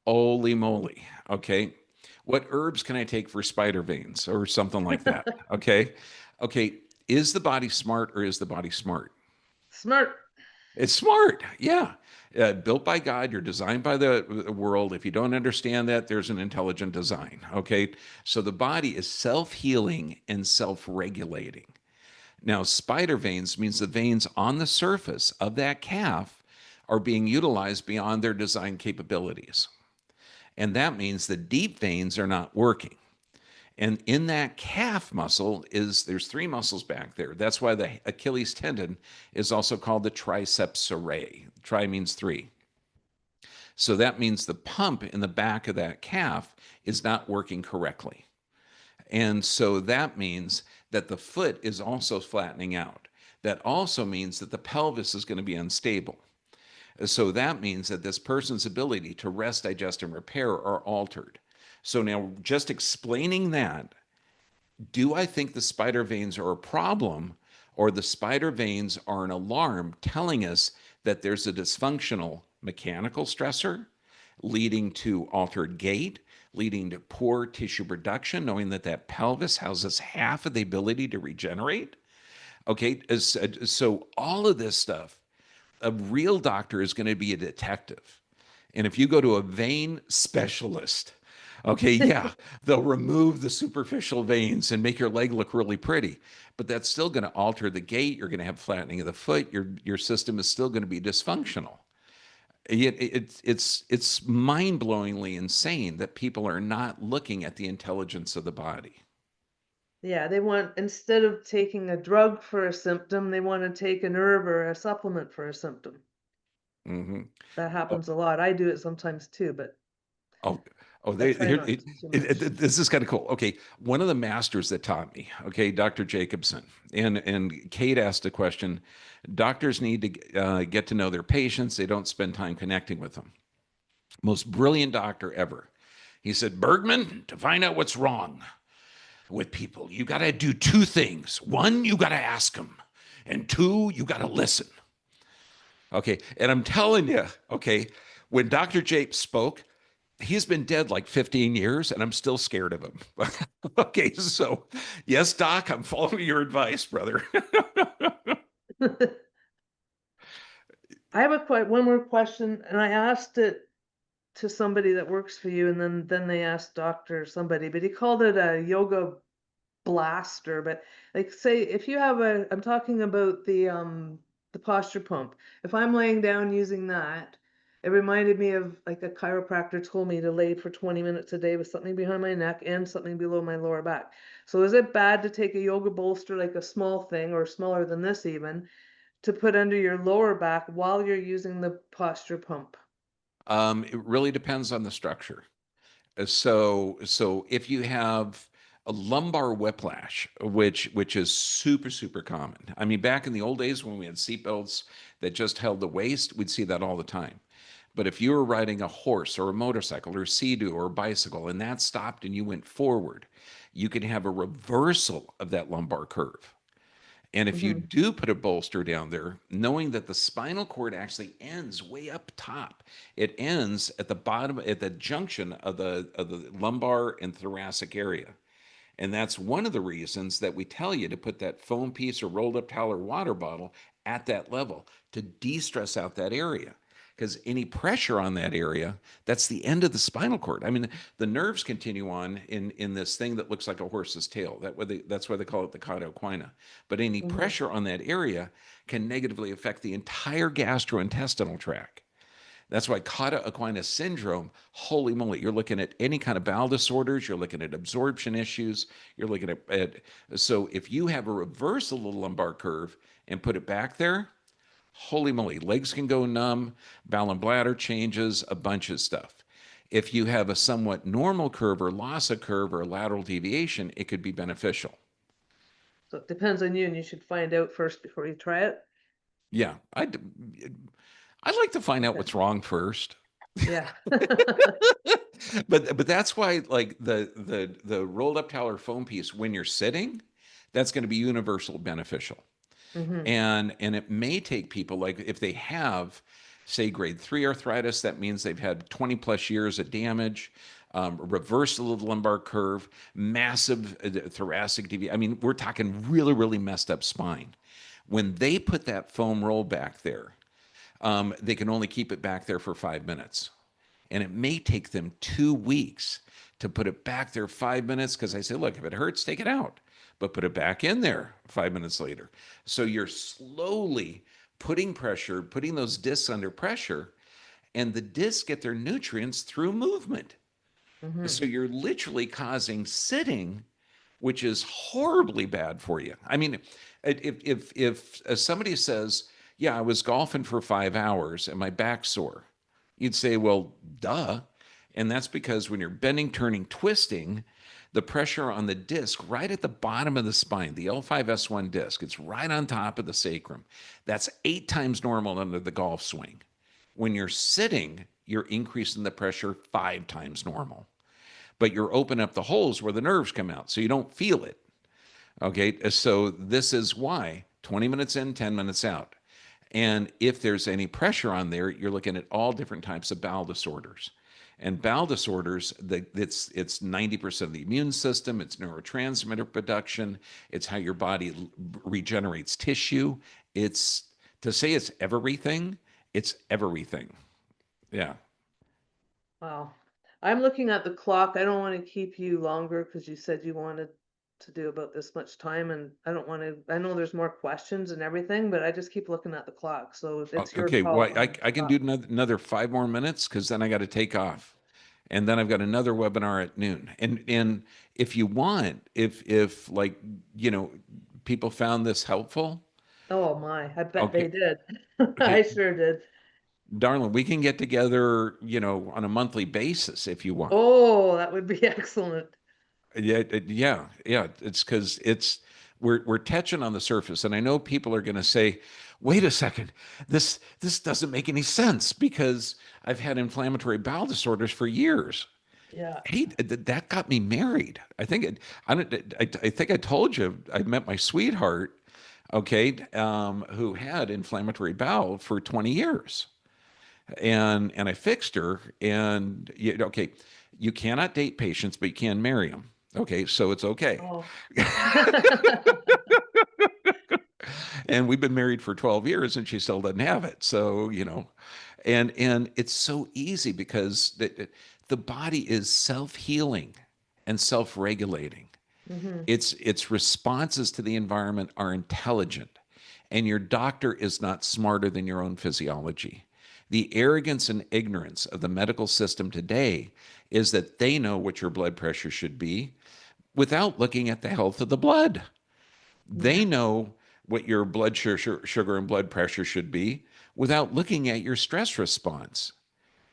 Holy moly. Okay. What herbs can I take for spider veins or something like that? Okay. Okay. Is the body smart or is the body smart? Smart. It's smart. Yeah. Built by God, you're designed by the world. If you don't understand that, there's an intelligent design. Okay. So the body is self healing and self regulating. Now, spider veins means the veins on the surface of that calf are being utilized beyond their design capabilities. And that means the deep veins are not working. And in that calf muscle there's three muscles back there. That's why the Achilles tendon is also called the triceps surae. Tri means three. So that means the pump in the back of that calf is not working correctly. And so that means that the foot is also flattening out. That also means that the pelvis is going to be unstable. So that means that this person's ability to rest, digest, and repair are altered. So now, just explaining that, do I think the spider veins are a problem, or the spider veins are an alarm telling us that there's a dysfunctional mechanical stressor leading to altered gait, leading to poor tissue production, knowing that that pelvis houses half of the ability to regenerate? Okay, so all of this stuff, a real doctor is going to be a detective. And if you go to a vein specialist, okay, yeah, they'll remove the superficial veins and make your leg look really pretty. But that's still going to alter the gait. You're going to have flattening of the foot. Your system is still going to be dysfunctional. It's mind-blowingly insane that people are not looking at the intelligence of the body. Yeah, they want, instead of taking a drug for a symptom, they want to take an herb or a supplement for a symptom. Hmm. That Oh, happens a lot. I do it sometimes too, but oh, oh, I they try here. not to too much. This is kind of cool. Okay, one of the masters that taught me, okay, Dr. Jacobson, and Kate asked a question. Doctors need to get to know their patients. They don't spend time connecting with them. Most brilliant doctor ever. He said, Bergman, to find out what's wrong with people, you got to do two things. One, you got to ask them, and two, you got to listen. Okay. And I'm telling you, okay, when Dr. Jape spoke, he's been dead like 15 years and I'm still scared of him. Okay. So, yes, Doc, I'm following your advice, brother. I have one more question, and I asked it to somebody that works for you, and then they asked doctor somebody, but he called it a yoga blaster. But like, say if you have I'm talking about the posture pump. If I'm laying down using that, it reminded me of like a chiropractor told me to lay for 20 minutes a day with something behind my neck and something below my lower back. So is it bad to take a yoga bolster, like a small thing or smaller than this even, to put under your lower back while you're using the posture pump? It really depends on the structure. So if you have a lumbar whiplash, which is super super common. I mean, back in the old days when we had seatbelts that just held the waist, we'd see that all the time. But if you were riding a horse or a motorcycle or a sea-doo or a bicycle and that stopped and you went forward, you can have a reversal of that lumbar curve. And if you Hmm. do put a bolster down there, knowing that the spinal cord actually ends way up top, it ends at the bottom, at the junction of the lumbar and thoracic area. And that's one of the reasons that we tell you to put that foam piece or rolled up towel or water bottle at that level to de stress out that area. Because any pressure on that area, that's the end of the spinal cord. I mean, the nerves continue on in this thing that looks like a horse's tail. That's why they call it the cauda equina. But any Hmm. pressure on that area can negatively affect the entire gastrointestinal tract. That's why Cauda equina syndrome, holy moly, you're looking at any kind of bowel disorders, you're looking at absorption issues, you're looking so if you have a reversal of the lumbar curve and put it back there, holy moly, legs can go numb, bowel and bladder changes, a bunch of stuff. If you have a somewhat normal curve or loss of curve or lateral deviation, it could be beneficial. So it depends on you, and you should find out first before you try it. Yeah, I'd like to find out Okay. what's wrong first. Yeah. But that's why like the rolled up towel or foam piece when you're sitting, that's going to be universal beneficial. Hmm. And it may take people like if they have say grade 3 arthritis, that means they've had 20 plus years of damage, reversal of the lumbar curve, massive thoracic deviation. I mean, we're talking really, really messed up spine. When they put that foam roll back there, they can only keep it back there for 5 minutes. And it may take them 2 weeks to put it back there 5 minutes because I say, look, if it hurts, take it out, but put it back in there 5 minutes later. So you're slowly putting pressure, putting those discs under pressure, and the discs get their nutrients through movement. Hmm. So you're literally causing sitting, which is horribly bad for you. I mean, if somebody says, "Yeah, I was golfing for 5 hours and my back's sore," you'd say, "Well, duh." And that's because when you're bending, turning, twisting, the pressure on the disc right at the bottom of the spine, the L5S1 disc, it's right on top of the sacrum. That's 8 times normal under the golf swing. When you're sitting, you're increasing the pressure 5 times normal, but you're opening up the holes where the nerves come out, so you don't feel it. Okay, so this is why 20 minutes in, 10 minutes out. And if there's any pressure on there, you're looking at all different types of bowel disorders. And bowel disorders, it's 90% of the immune system, it's neurotransmitter production, it's how your body regenerates tissue. It's to say it's everything, it's everything. Yeah. Wow. I'm looking at the clock. I don't want to keep you longer because you said you wanted to do about this much time, and I don't want to. I know there's more questions and everything, but I just keep looking at the clock. So it's your Okay, call well, if you want I to can do stop. another 5 more minutes because then I got to take off. And then I've got another webinar at noon. And if you want, if like, you know, people found this helpful, Oh my, I bet they okay, did. I okay, sure did. darling, we can get together, on a monthly basis if you want. Oh, that would be excellent. Yeah, yeah. It's because we're touching on the surface, and I know people are going to say, "Wait a second, this doesn't make any sense," because I've had inflammatory bowel disorders for years. Yeah. Hey, that got me married. I think I don't. I think I told you I met my sweetheart. Okay, who had inflammatory bowel for 20 years, and I fixed her. And okay, you cannot date patients, but you can marry them. Okay, so it's okay. Oh. And we've been married for 12 years, and she still doesn't have it. So and it's so easy because the body is self-healing and self-regulating. Hmm. Its responses to the environment are intelligent, and your doctor is not smarter than your own physiology. The arrogance and ignorance of the medical system today is that they know what your blood pressure should be without looking at the health of the blood. They Yeah. know what your blood sugar and blood pressure should be without looking at your stress response.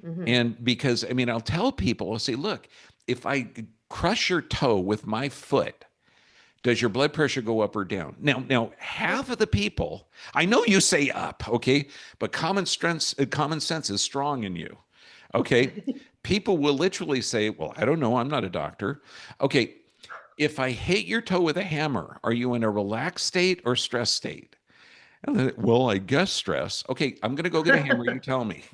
Hmm. And because, I mean, I'll tell people, I'll say, look, if I crush your toe with my foot, does your blood pressure go up or down? Now, half of the people, I know you say up, okay, but common sense is strong in you, okay. People will literally say, "Well, I don't know. I'm not a doctor." Okay, if I hit your toe with a hammer, are you in a relaxed state or stress state? And then, well, I guess stress. Okay, I'm going to go get a hammer. You tell me.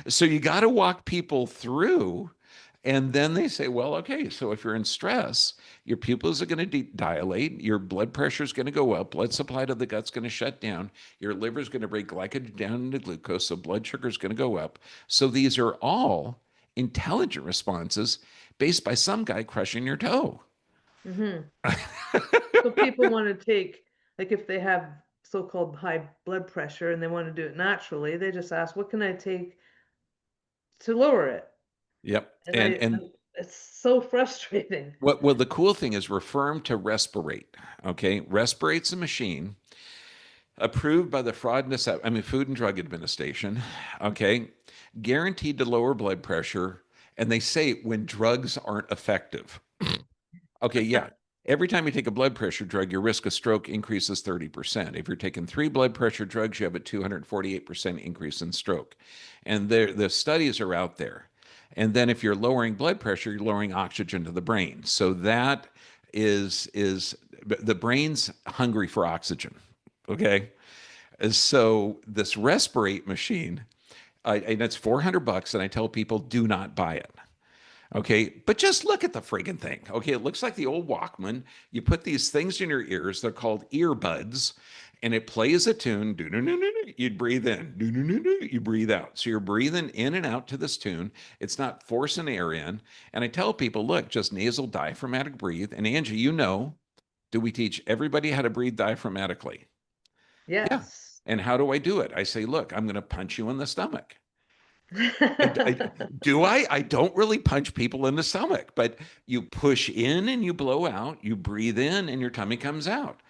So you got to walk people through. And then they say, well, okay, so if you're in stress, your pupils are going to dilate, your blood pressure is going to go up, blood supply to the gut's going to shut down, your liver is going to break glycogen down into glucose, so blood sugar is going to go up. So these are all intelligent responses based by some guy crushing your toe. Hmm. So people want to take, like if they have so-called high blood pressure and they want to do it naturally. They just ask, what can I take to lower it? Yep. And And it's so frustrating. what well the cool thing is refer 'em to Respirate. Okay. Respirate's a machine approved by the Food and Drug Administration. Okay. Guaranteed to lower blood pressure. And they say when drugs aren't effective. Okay, yeah. Every time you take a blood pressure drug, your risk of stroke increases 30%. If you're taking three blood pressure drugs, you have a 248% increase in stroke. And the studies are out there. And then if you're lowering blood pressure, you're lowering oxygen to the brain. So that is the brain's hungry for oxygen. Okay. So this Respirate machine, and it's $400, and I tell people do not buy it. Okay, but just look at the friggin' thing. Okay, it looks like the old Walkman. You put these things in your ears, they're called earbuds, and it plays a tune. You'd breathe in, you breathe out. So you're breathing in and out to this tune. It's not forcing air in. And I tell people, look, just nasal diaphragmatic breathe. And Angie, do we teach everybody how to breathe diaphragmatically? Yeah. Yes. And how do I do it? I say, look, I'm going to punch you in the stomach. Do I? I don't really punch people in the stomach, but you push in and you blow out, you breathe in and your tummy comes out.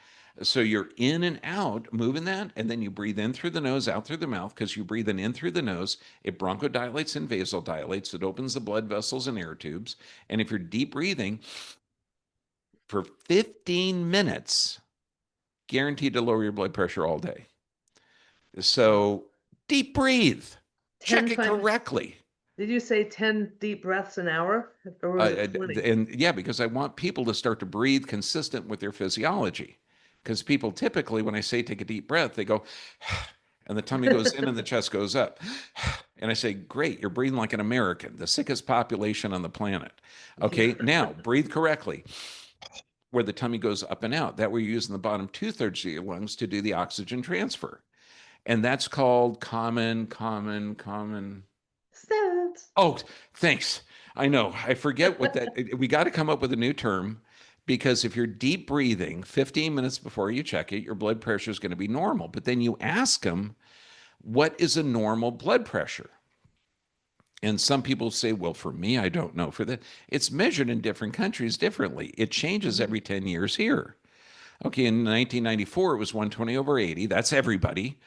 So you're in and out, moving that, and then you breathe in through the nose, out through the mouth, because you breathe in through the nose. It bronchodilates and vasodilates. It opens the blood vessels and air tubes. And if you're deep breathing for 15 minutes, guaranteed to lower your blood pressure all day. Wow. So deep breathe, 10 check it times. correctly. Did you say 10 deep breaths an hour or was it 20? And yeah, because I want people to start to breathe consistent with their physiology. Because people typically, when I say take a deep breath, they go, and the tummy goes in and the chest goes up. And I say, great, you're breathing like an American, the sickest population on the planet. Okay, now breathe correctly, where the tummy goes up and out. That way you're using the bottom two-thirds of your lungs to do the oxygen transfer. And that's called common. Stats. Oh, thanks. I know. I forget what that. We got to come up with a new term because if you're deep breathing 15 minutes before you check it, your blood pressure is going to be normal. But then you ask them, what is a normal blood pressure? And some people say, well, for me, I don't know. For that, it's measured in different countries differently. It changes Mhm. every 10 years here. Okay, in 1994, it was 120 over 80. That's everybody.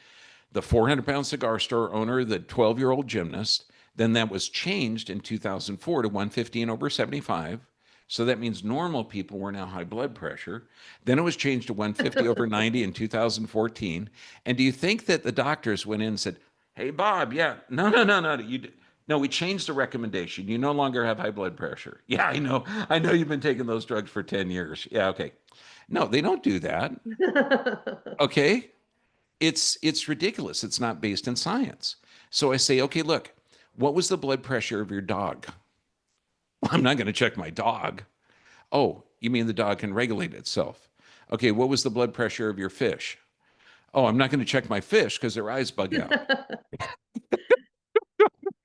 The 400-pound cigar store owner, the 12-year-old gymnast. Then that was changed in 2004 to 115 over 75. So that means normal people were now high blood pressure. Then it was changed to 150 over 90 in 2014. And do you think that the doctors went in and said, hey, Bob, yeah, no, no, we changed the recommendation. You no longer have high blood pressure. Yeah, I know. I know you've been taking those drugs for 10 years. Yeah, okay. No, they don't do that. Okay. It's ridiculous. It's not based in science. So I say, okay, look, what was the blood pressure of your dog? Well, I'm not going to check my dog. Oh, you mean the dog can regulate itself? Okay, what was the blood pressure of your fish? Oh, I'm not going to check my fish because their eyes bug out.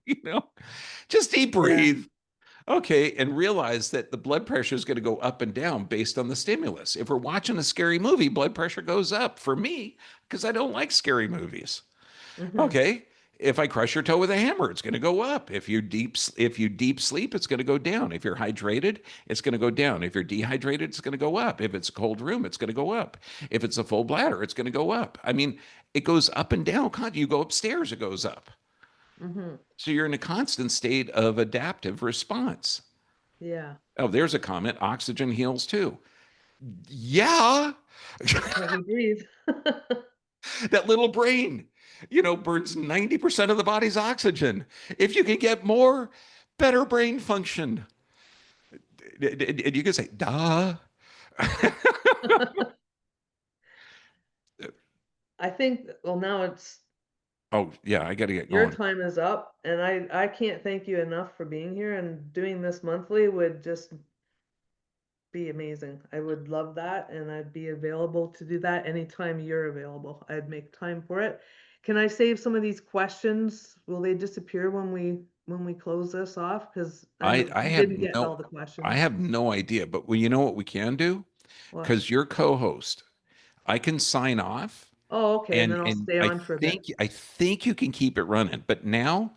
You know, just deep Yeah. breathe. Okay, and realize that the blood pressure is going to go up and down based on the stimulus. If we're watching a scary movie, blood pressure goes up for me because I don't like scary movies. Hmm. Okay. If I crush your toe with a hammer, it's going to go up. If you deep sleep, it's going to go down. If you're hydrated, it's going to go down. If you're dehydrated, it's going to go up. If it's a cold room, it's going to go up. If it's a full bladder, it's going to go up. I mean, it goes up and down. You go upstairs, it goes up. Hmm. So you're in a constant state of adaptive response. Yeah. Oh, there's a comment. Oxygen heals too. Yeah, That's how we breathe. that little brain, burns 90% of the body's oxygen. If you can get more, better brain function. And you can say, duh. I think, well, now it's Oh, yeah, I got to get your going. time is up, and I can't thank you enough for being here and doing this monthly would just be amazing. I would love that, and I'd be available to do that anytime you're available. I'd make time for it. Can I save some of these questions? Will they disappear when we close this off? Because I I, know I you have didn't get all no, the I questions. have no idea, but well, you know what we can do? What? Because you're co-host, I can sign off Oh, okay, and then I'll And stay on for a bit. I think you can keep it running. But now,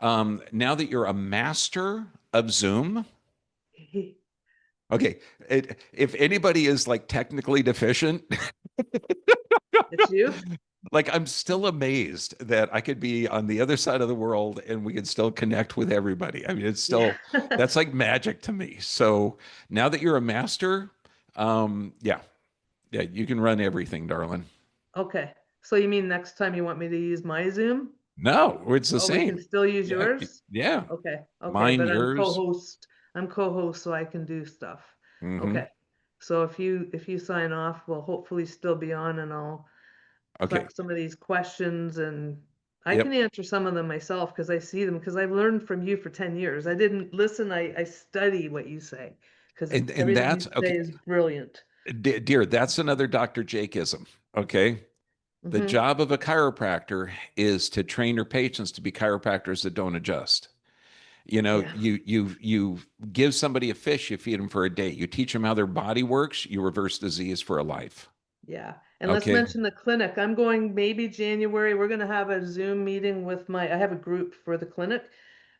now that you're a master of Zoom, okay, if anybody is like technically deficient, It's you? like I'm still amazed that I could be on the other side of the world and we could still connect with everybody. I mean, it's Yeah. still that's like magic to me. So now that you're a master, yeah, yeah, you can run everything, darling. Okay. So you mean next time you want me to use my Zoom? No, it's the Oh, we can same. still use Yeah, yours? yeah. Okay, okay, Mine, but I'm yours. co-host. I'm co-host, so I can do stuff. Hmm. Okay. So if you sign off, we'll hopefully still be on and I'll Okay. collect some of these questions and I can Yep. answer some of them myself because I see them because I've learned from you for 10 years. I didn't listen, I study what you say because And everything you that's okay, say is brilliant. dear. That's another Dr. Jakeism. Okay. The Hmm. job of a chiropractor is to train your patients to be chiropractors that don't adjust. You know, Yeah. you give somebody a fish, you feed them for a day. You teach them how their body works, you reverse disease for a life. Yeah. And let's Okay. mention the clinic. I'm going maybe January. We're going to have a Zoom meeting with I have a group for the clinic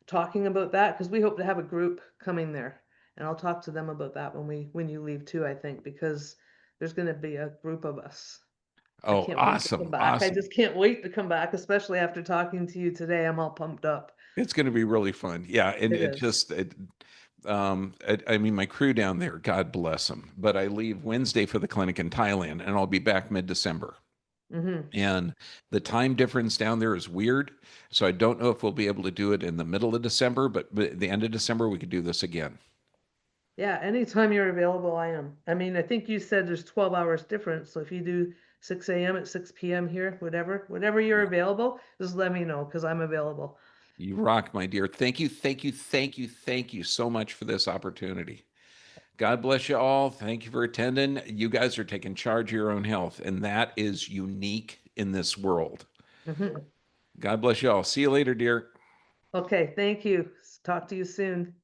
talking about that because we hope to have a group coming there. And I'll talk to them about that when you leave too, I think, because there's going to be a group of us. I Oh, can't wait to come awesome. back. I Awesome. just can't wait to come back, especially after talking to you today. I'm all pumped up. It's going to be really fun. Yeah, and It it is. just I mean my crew down there, God bless them. But I leave Wednesday for the clinic in Thailand and I'll be back mid-December. Hmm. And the time difference down there is weird, so I don't know if we'll be able to do it in the middle of December, but at the end of December we could do this again. Yeah, anytime you're available, I am. I mean, I think you said there's 12 hours difference. So if you do 6 a.m. at 6 p.m. here, whatever you're Yeah. available, just let me know because I'm available. You rock, my dear. Thank you, thank you, thank you, thank you so much for this opportunity. God bless you all. Thank you for attending. You guys are taking charge of your own health, and that is unique in this world. Hmm. God bless you all. See you later, dear. Okay, thank you. Talk to you soon.